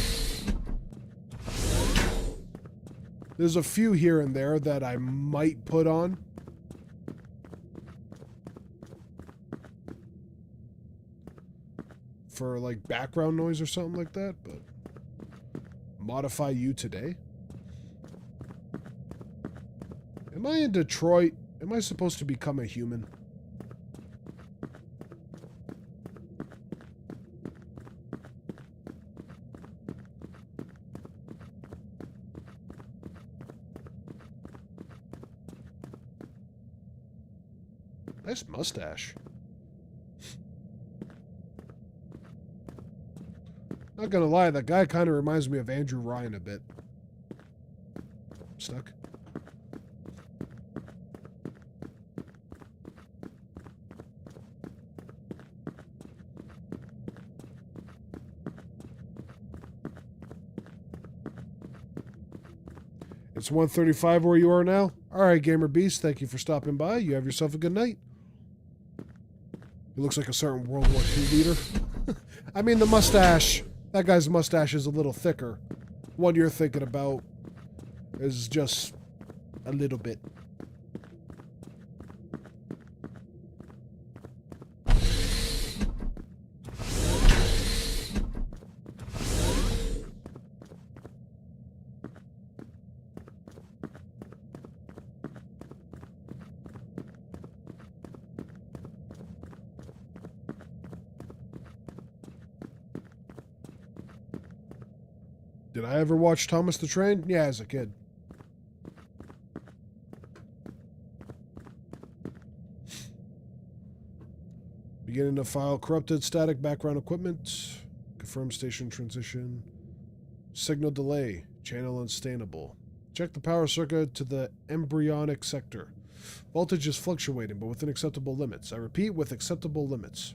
[SPEAKER 1] There's a few here and there that I might put on. For like background noise or something like that, but modify you today? Am I in Detroit? Am I supposed to become a human? Nice mustache. Not gonna lie, that guy kind of reminds me of Andrew Ryan a bit. Stuck. It's 1:35 where you are now. All right, Gamer Beast, thank you for stopping by. You have yourself a good night. He looks like a certain World War II leader. I mean, the mustache. That guy's mustache is a little thicker. One you're thinking about is just a little bit. Did I ever watch Thomas the Train? Yeah, as a kid. Beginning to file corrupted static background equipment. Confirm station transition. Signal delay. Channel unstable. Check the power circuit to the embryonic sector. Voltage is fluctuating, but within acceptable limits. I repeat, with acceptable limits.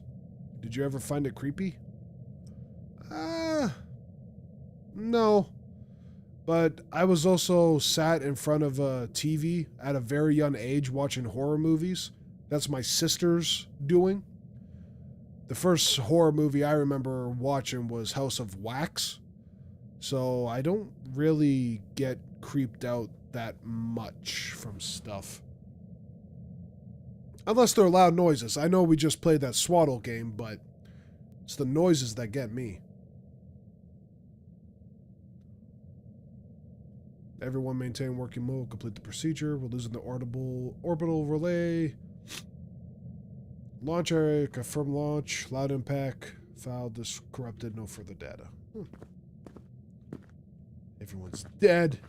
[SPEAKER 1] Did you ever find it creepy? No. But I was also sat in front of a TV at a very young age watching horror movies. That's my sister's doing. The first horror movie I remember watching was House of Wax. So I don't really get creeped out that much from stuff. Unless they're loud noises. I know we just played that Swaddle game, but it's the noises that get me. Everyone maintain working mode. Complete the procedure. We're losing the orbital relay. Launch area. Confirm launch. Loud impact. File corrupted. No further data. Everyone's dead.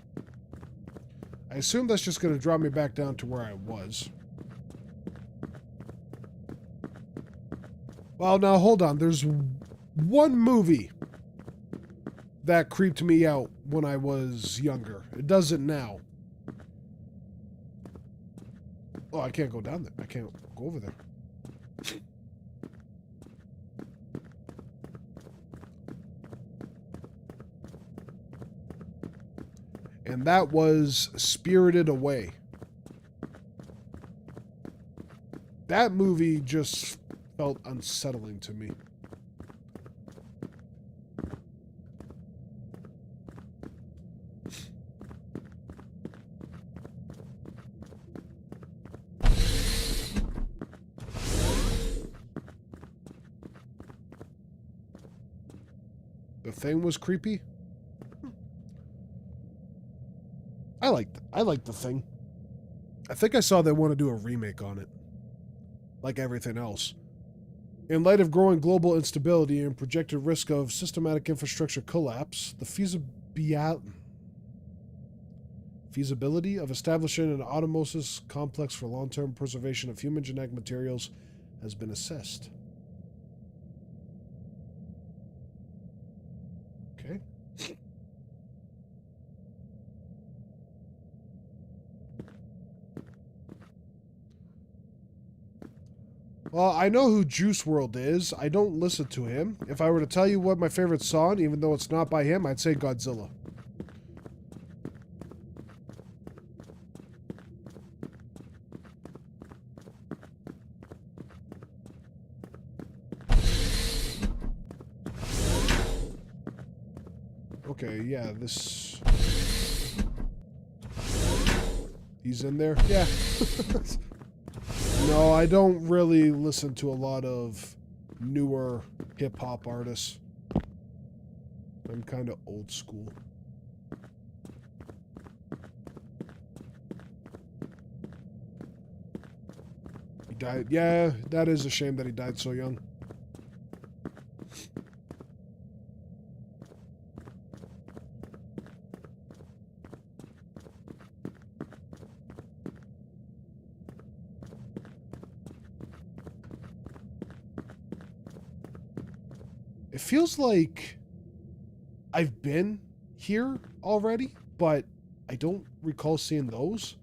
[SPEAKER 1] I assume that's just going to drop me back down to where I was. Well, now hold on. There's one movie that creeped me out when I was younger. It doesn't now. Oh, I can't go down there. I can't go over there. And that was Spirited Away. That movie just felt unsettling to me. The Thing was creepy. I liked The Thing. I think I saw they want to do a remake on it. Like everything else. In light of growing global instability and projected risk of systematic infrastructure collapse, the feasibility of establishing an osmosis complex for long-term preservation of human genetic materials has been assessed. Okay. Well, I know who Juice WRLD is. I don't listen to him. If I were to tell you what my favorite song, even though it's not by him, I'd say Godzilla. Okay, yeah, this... He's in there? Yeah. No, I don't really listen to a lot of newer hip-hop artists. I'm kind of old school. He died. Yeah, that is a shame that he died so young. It feels like I've been here already, but I don't recall seeing those.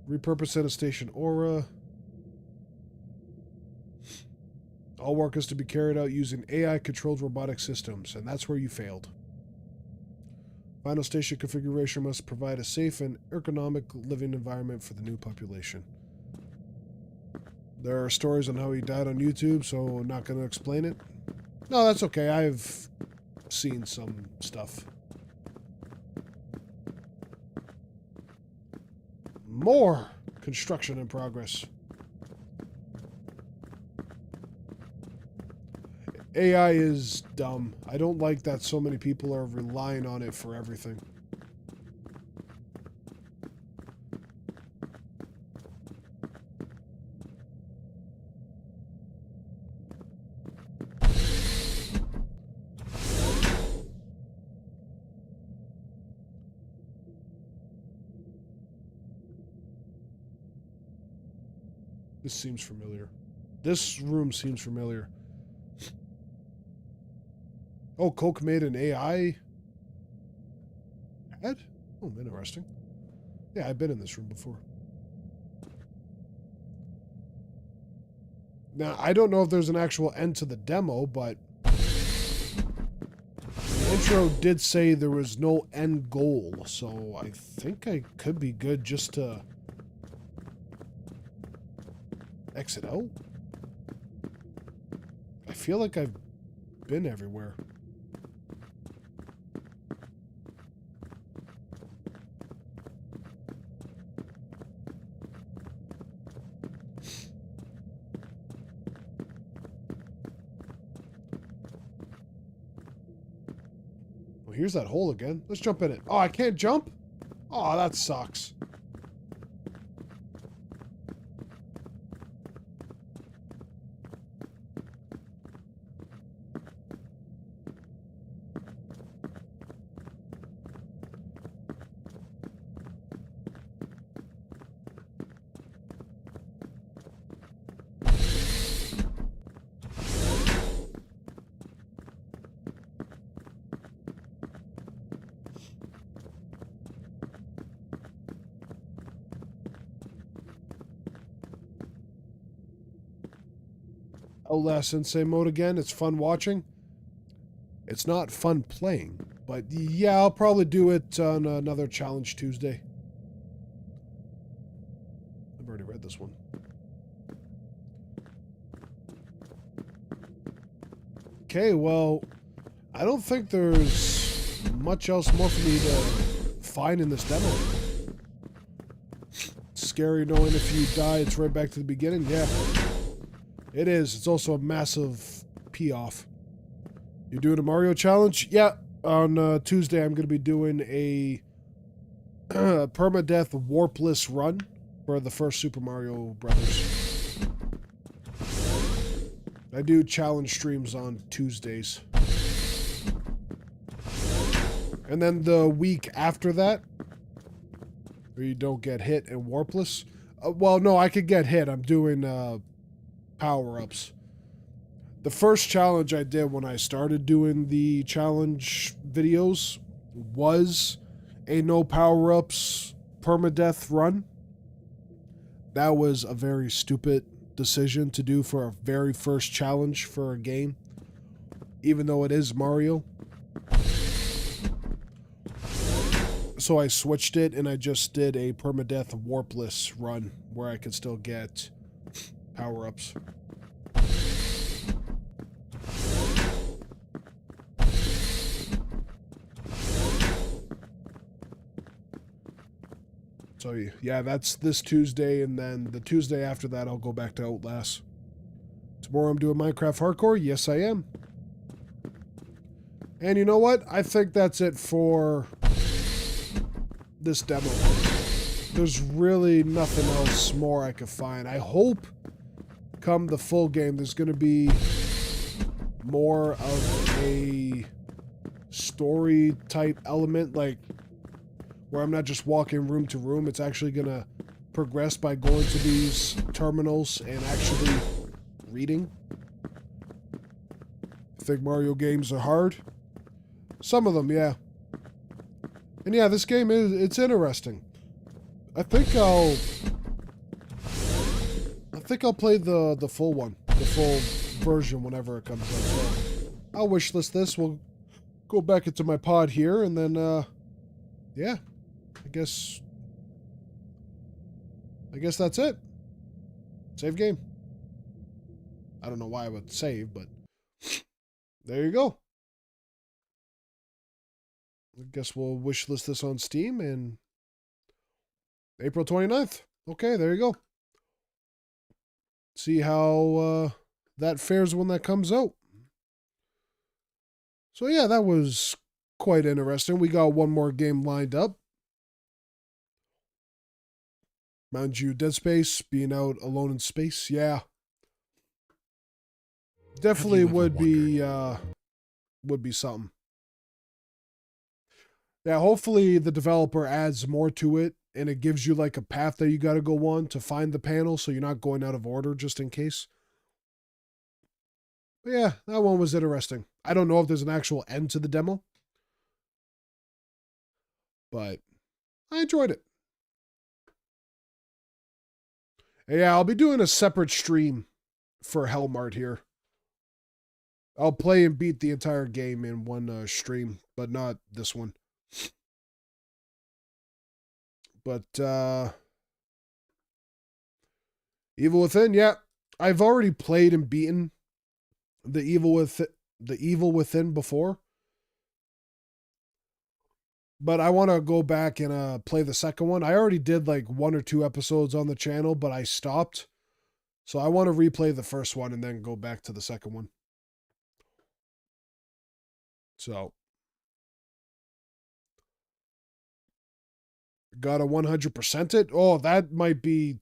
[SPEAKER 1] Repurpose at a station aura. All work is to be carried out using AI-controlled robotic systems, and that's where you failed. Final station configuration must provide a safe and ergonomic living environment for the new population. There are stories on how he died on YouTube, so I'm not going to explain it. No, that's okay. I've seen some stuff. More construction in progress. AI is dumb. I don't like that so many people are relying on it for everything. This seems familiar. This room seems familiar. Oh, Coke made an AI head? Oh, interesting. Yeah, I've been in this room before. Now, I don't know if there's an actual end to the demo, but the intro did say there was no end goal, so I think I could be good just to exit out. I feel like I've been everywhere. Well, here's that hole again. Let's jump in it. Oh, I can't jump? Oh, that sucks. Outlast Sensei mode again. It's fun watching. It's not fun playing, but yeah, I'll probably do it on another Challenge Tuesday. I've already read this one. Okay, well, I don't think there's much else more for me to find in this demo. It's scary knowing if you die, it's right back to the beginning. Yeah. It is. It's also a massive pee-off. You're doing a Mario challenge? Yeah. On Tuesday, I'm going to be doing a permadeath warpless run for the first Super Mario Brothers. I do challenge streams on Tuesdays. And then the week after that, where you don't get hit and warpless. Well, no, I could get hit. I'm doing power-ups. The first challenge I did when I started doing the challenge videos was a no power-ups permadeath run. That was a very stupid decision to do for a very first challenge for a game, even though it is Mario. So I switched it and I just did a permadeath warpless run where I could still get power-ups. So yeah, that's this Tuesday, and then the Tuesday after that I'll go back to Outlast. Tomorrow I'm doing Minecraft Hardcore. Yes, I am. And you know what? I think that's it for this demo. There's really nothing else more I could find. I hope come the full game there's going to be more of a story type element, like where I'm not just walking room to room. It's actually going to progress by going to these terminals and actually reading. I think Mario games are hard. Some of them, yeah. And yeah, this game it's interesting. I think I'll play the full one, the full version whenever it comes out. So I'll wishlist this. We'll go back into my pod here, and then yeah, I guess that's it. Save game. I don't know why I would save, but there you go. I guess we'll wishlist this on Steam and April 29th. Okay, there you go. See how that fares when that comes out. So yeah, that was quite interesting. We got one more game lined up. Mind you, Dead Space, being out alone in space, yeah. Definitely would be something. Yeah, hopefully the developer adds more to it and it gives you like a path that you got to go on to find the panel so you're not going out of order just in case. But yeah, that one was interesting. I don't know if there's an actual end to the demo, but I enjoyed it. And yeah, I'll be doing a separate stream for Hellmart here. I'll play and beat the entire game in one stream, but not this one. But Evil Within, yeah, I've already played and beaten the Evil Within before, but I want to go back and play the second one. I already did like 1 or 2 episodes on the channel, but I stopped, so I want to replay the first one and then go back to the second one. So gotta 100% it. Oh, that might be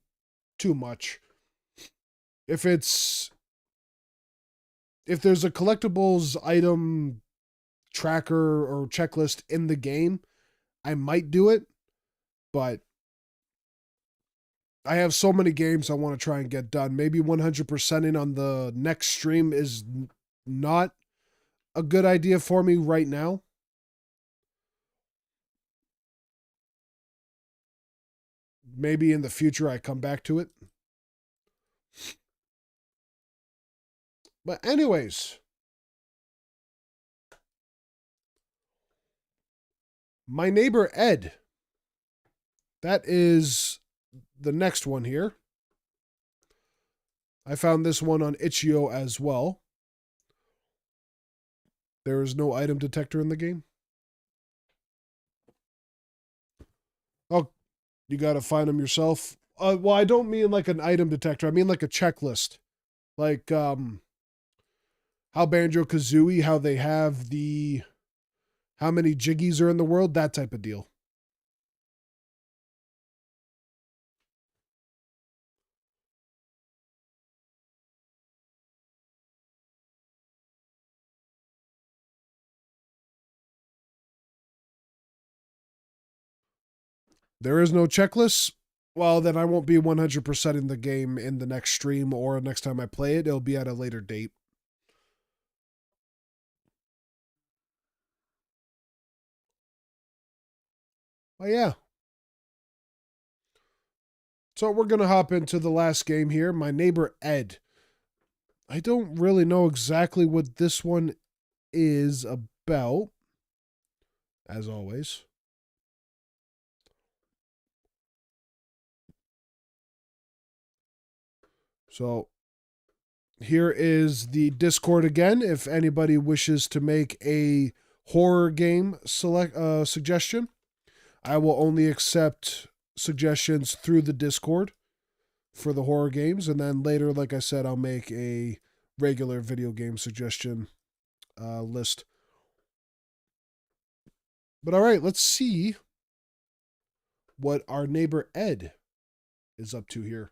[SPEAKER 1] too much. If there's a collectibles item tracker or checklist in the game, I might do it, but I have so many games I want to try and get done. Maybe 100%ing on the next stream is not a good idea for me right now. Maybe in the future I come back to it. But anyways, My Neighbor Ed. That is the next one here. I found this one on itch.io as well. There is no item detector in the game. Oh, you gotta find them yourself. Well, I don't mean like an item detector. I mean like a checklist. Like, how Banjo-Kazooie, how they have how many jiggies are in the world, that type of deal. There is no checklist. Well, then I won't be 100% in the game in the next stream or next time I play it. It'll be at a later date. Oh, yeah. So we're going to hop into the last game here. My Neighbor Ed. I don't really know exactly what this one is about, as always. So here is the Discord again. If anybody wishes to make a horror game suggestion, I will only accept suggestions through the Discord for the horror games. And then later, like I said, I'll make a regular video game suggestion list. But all right, let's see what our neighbor Ed is up to here.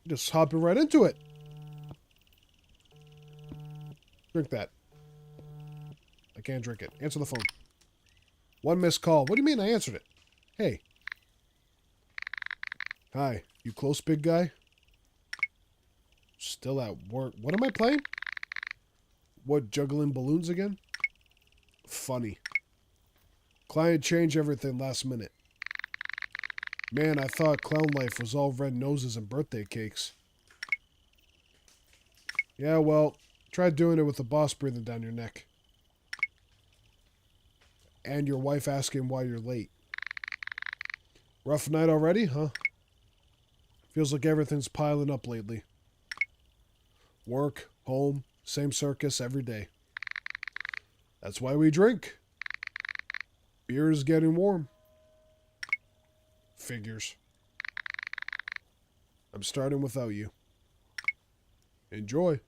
[SPEAKER 1] Just hopping right into it. Drink that. I can't drink it. Answer the phone. One missed call. What do you mean I answered it? Hey. Hi. You close, big guy? Still at work. What am I playing? What, juggling balloons again? Funny. Client changed everything last minute. Man, I thought clown life was all red noses and birthday cakes. Yeah, well, try doing it with the boss breathing down your neck. And your wife asking why you're late. Rough night already, huh? Feels like everything's piling up lately. Work, home, same circus every day. That's why we drink. Beer is getting warm. Figures. I'm starting without you. Enjoy.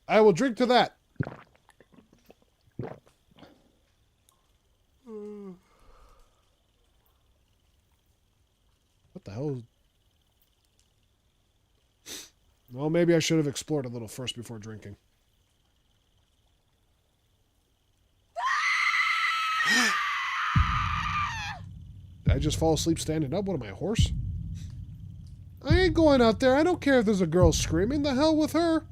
[SPEAKER 1] I will drink to that. What the hell? Well, maybe I should have explored a little first before drinking. Did I just fall asleep standing up? What am I, a horse? I ain't going out there. I don't care if there's a girl screaming. The hell with her.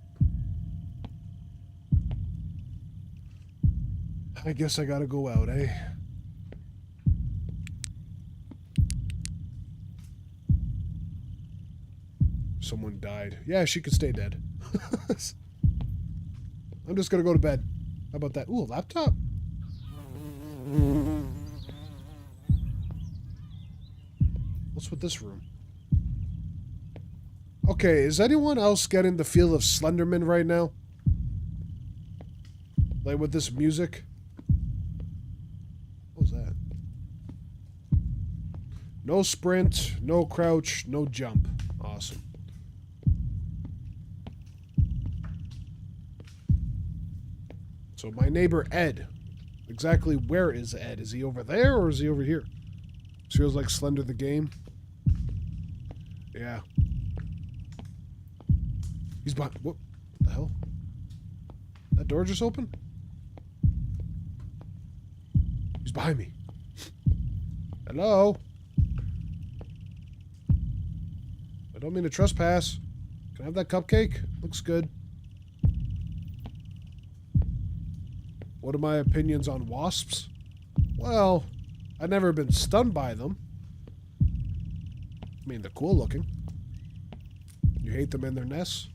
[SPEAKER 1] I guess I gotta go out, eh? Someone died. Yeah, she could stay dead. I'm just gonna go to bed. How about that? Ooh, a laptop? What's with this room? Okay, is anyone else getting the feel of Slenderman right now? Like with this music? What was that? No sprint, no crouch, no jump. Awesome. So my neighbor Ed. Exactly where is Ed? Is he over there or is he over here? This feels like Slender the game. Yeah. He's behind. What the hell? That door just opened? He's behind me. Hello? I don't mean to trespass. Can I have that cupcake? Looks good. What are my opinions on wasps? Well, I've never been stung by them. I mean, they're cool looking. You hate them in their nests?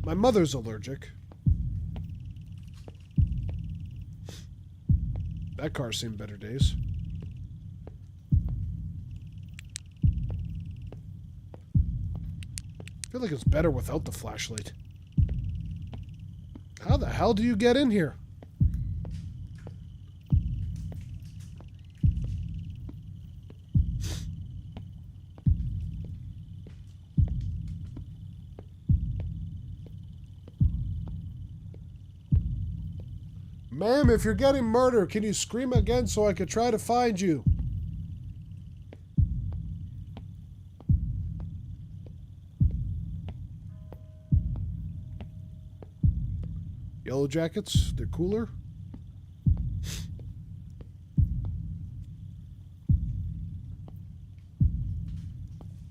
[SPEAKER 1] My mother's allergic. That car's seen better days. I feel like it's better without the flashlight. How the hell do you get in here? Ma'am, if you're getting murdered, can you scream again so I could try to find you? Yellow jackets, they're cooler.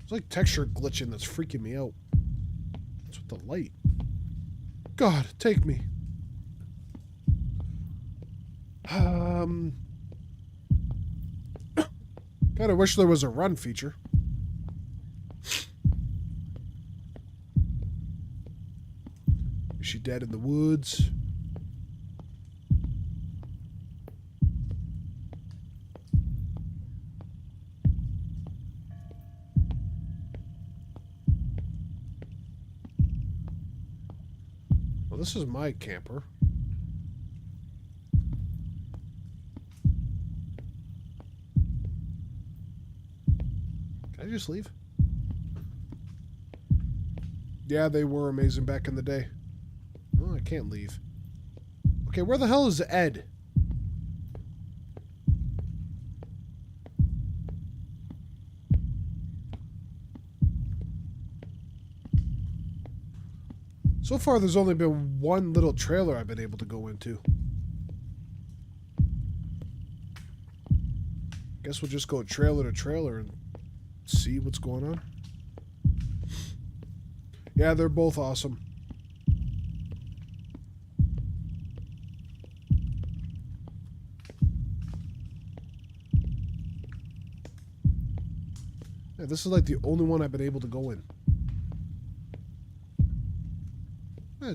[SPEAKER 1] It's like texture glitching that's freaking me out. What's with the light? God, take me. Kind of wish there was a run feature. Is she dead in the woods? Well, this is my camper. Can I just leave? Yeah, they were amazing back in the day. Oh, I can't leave. Okay, where the hell is Ed? So far, there's only been one little trailer I've been able to go into. Guess we'll just go trailer to trailer and see what's going on. Yeah, they're both awesome. Yeah, this is like the only one I've been able to go in.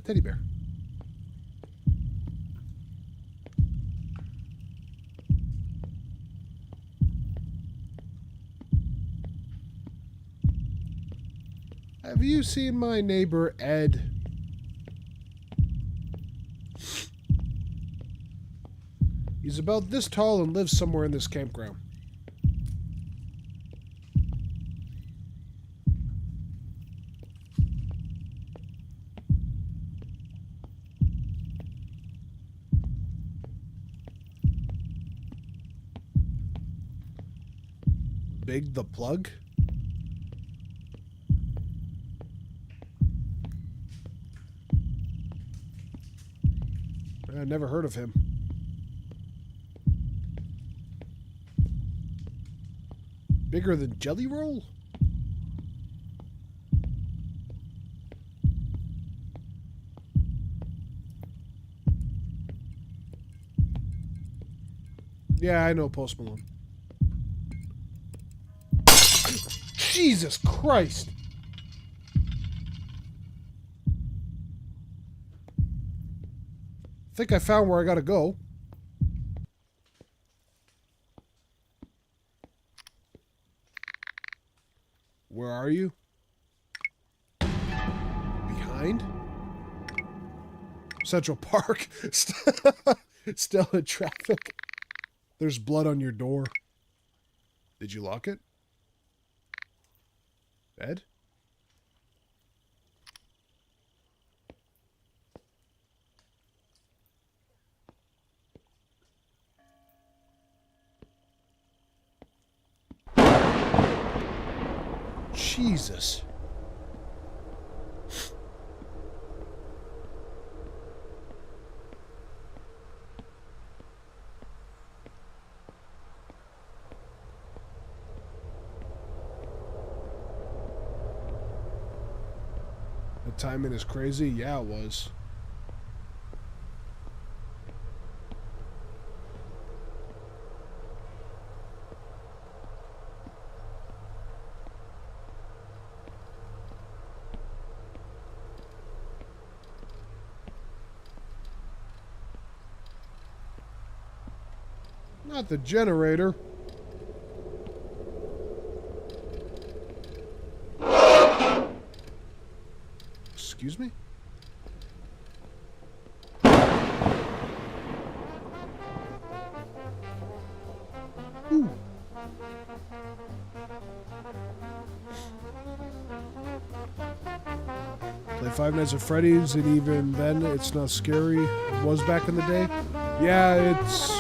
[SPEAKER 1] Teddy bear. Have you seen my neighbor, Ed? He's about this tall and lives somewhere in this campground. Big the plug? I never heard of him. Bigger than Jelly Roll? Yeah, I know Post Malone. Jesus Christ! I think I found where I gotta go. Where are you? Behind? Central Park. Still in traffic. There's blood on your door. Did you lock it? Ed? Jesus. The timing is crazy? Yeah, it was. Not the generator. Excuse me? Ooh. Play Five Nights at Freddy's, and even then, it's not scary. It was back in the day. Yeah, it's...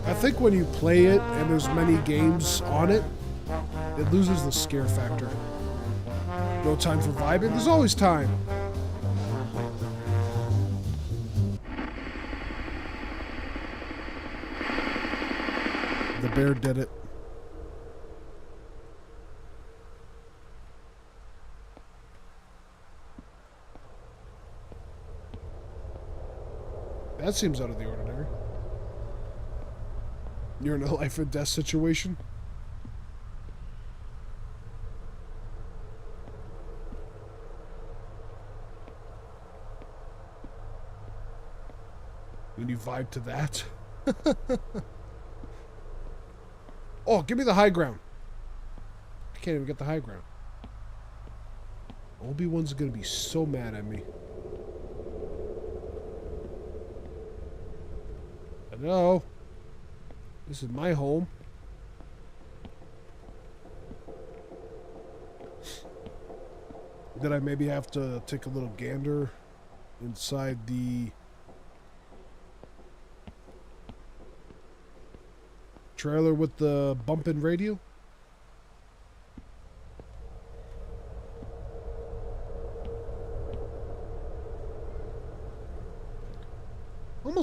[SPEAKER 1] I think when you play it, and there's many games on it, it loses the scare factor. No time for vibing? There's always time. The bear did it. That seems out of the ordinary. You're in a life and death situation? And you vibe to that? Oh, give me the high ground. I can't even get the high ground. Obi-Wan's gonna be so mad at me. Hello? This is my home. Did I maybe have to take a little gander inside the trailer with the bumping radio?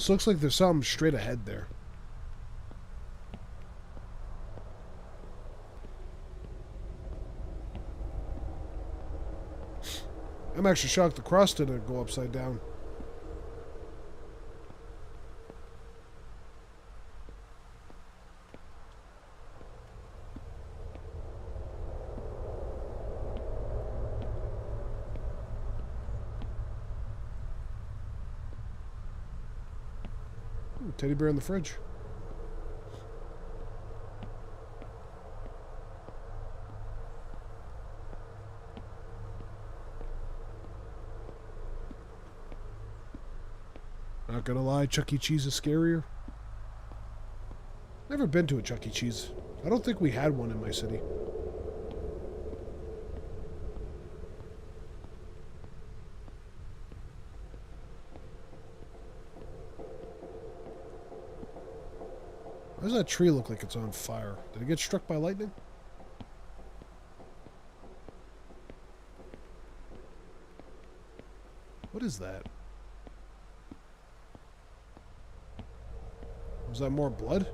[SPEAKER 1] Almost looks like there's something straight ahead there. I'm actually shocked the cross didn't go upside down. Ooh, teddy bear in the fridge. Not gonna lie, Chuck E. Cheese is scarier. Never been to a Chuck E. Cheese. I don't think we had one in my city. Why does that tree look like it's on fire? Did it get struck by lightning? What is that? Was that more blood?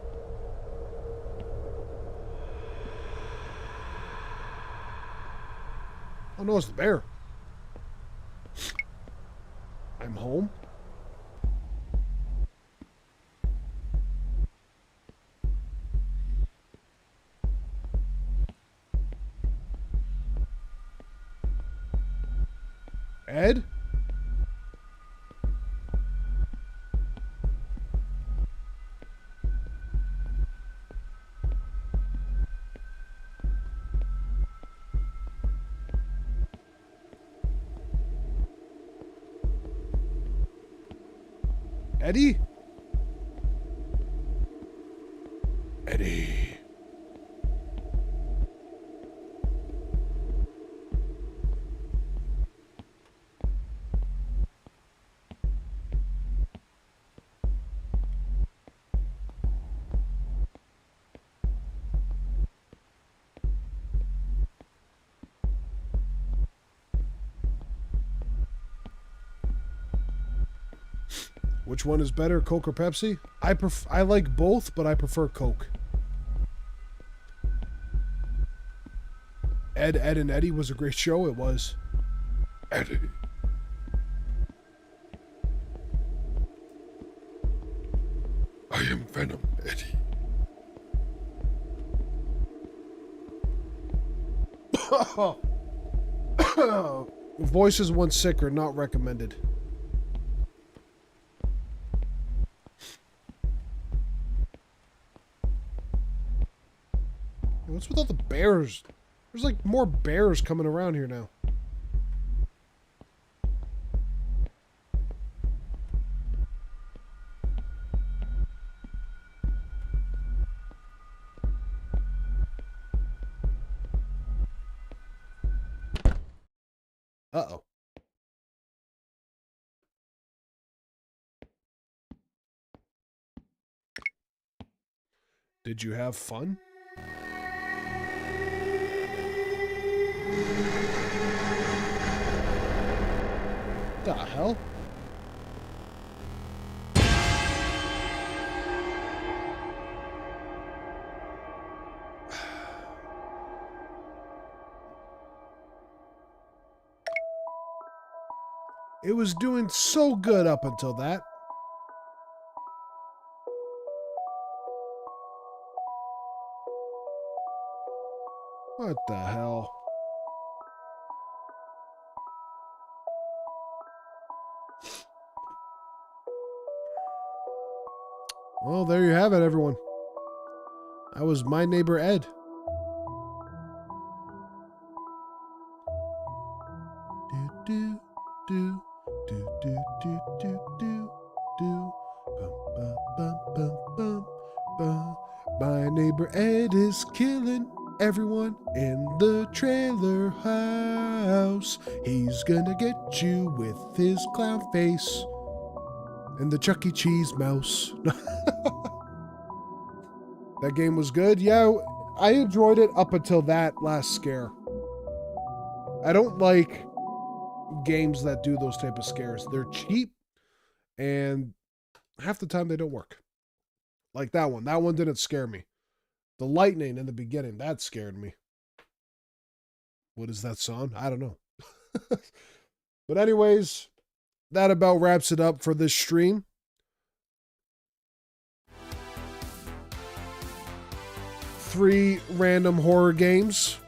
[SPEAKER 1] Oh no, it's the bear. I'm home. Ed? Eddie? Eddie. Which one is better, Coke or Pepsi? I like both, but I prefer Coke. Ed, Ed, and Eddie was a great show. It was. Eddie. I am Venom, Eddie. Voices once sicker, not recommended. What's with all the bears? There's like more bears coming around here now. Uh-oh. Did you have fun? The hell? It was doing so good up until that. What the hell? Well, there you have it, everyone. That was My Neighbor Ed. Do do do do do do do do bum bum bum bum bum. My neighbor Ed is killing everyone in the trailer house. He's gonna get you with his clown face and the Chuck E. Cheese mouse. That game was good. Yeah, I enjoyed it up until that last scare. I don't like games that do those type of scares. They're cheap, and half the time they don't work. Like that one. That one didn't scare me. The lightning in the beginning, that scared me. What is that song? I don't know. But anyways, that about wraps it up for this stream. Three random horror games.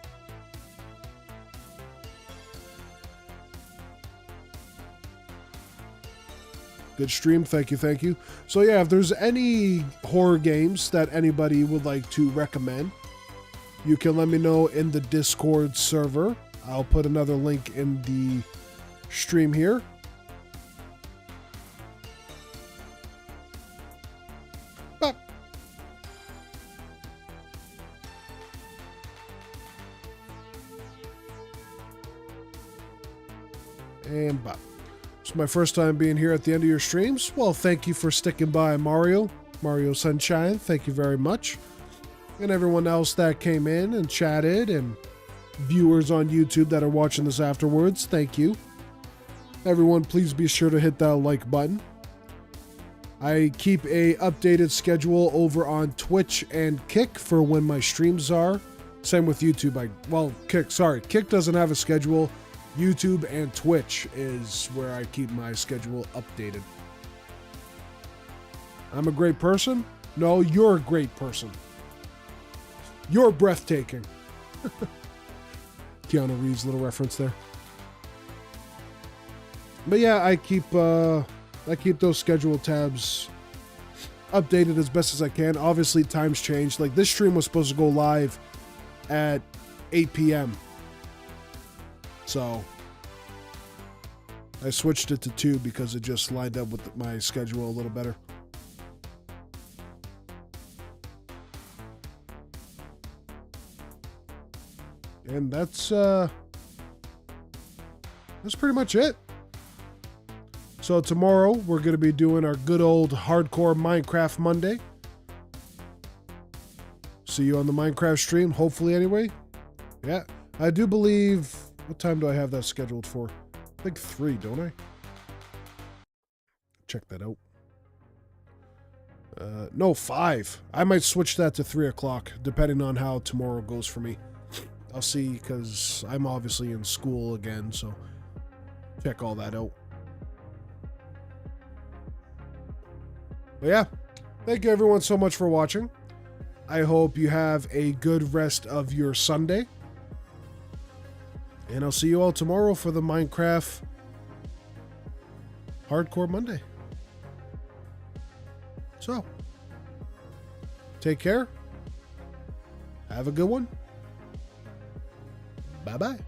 [SPEAKER 1] Good stream. Thank you. Thank you. So yeah, if there's any horror games that anybody would like to recommend, you can let me know in the Discord server. I'll put another link in the stream here. Bop. And bop. It's my first time being here at the end of your streams. Well, thank you for sticking by, Mario Sunshine. Thank you very much. And everyone else that came in and chatted, and viewers on YouTube that are watching this afterwards, thank you. Everyone, please be sure to hit that like button. I keep a updated schedule over on Twitch and Kick for when my streams are. Same with YouTube. Kick doesn't have a schedule. YouTube and Twitch is where I keep my schedule updated. I'm a great person? No, you're a great person. You're breathtaking. Keanu Reeves little reference there. But yeah, I keep those schedule tabs updated as best as I can. Obviously, times change. Like this stream was supposed to go live at 8 p.m. So I switched it to 2 because it just lined up with my schedule a little better. And that's pretty much it. So tomorrow we're going to be doing our good old hardcore Minecraft Monday. See you on the Minecraft stream, hopefully anyway. Yeah, I do believe... What time do I have that scheduled for? I think 3, don't I? Check that out. No, 5. I might switch that to 3 o'clock, depending on how tomorrow goes for me. I'll see, because I'm obviously in school again, so check all that out. But yeah, thank you everyone so much for watching. I hope you have a good rest of your Sunday. And I'll see you all tomorrow for the Minecraft Hardcore Monday. So, take care. Have a good one. Bye-bye.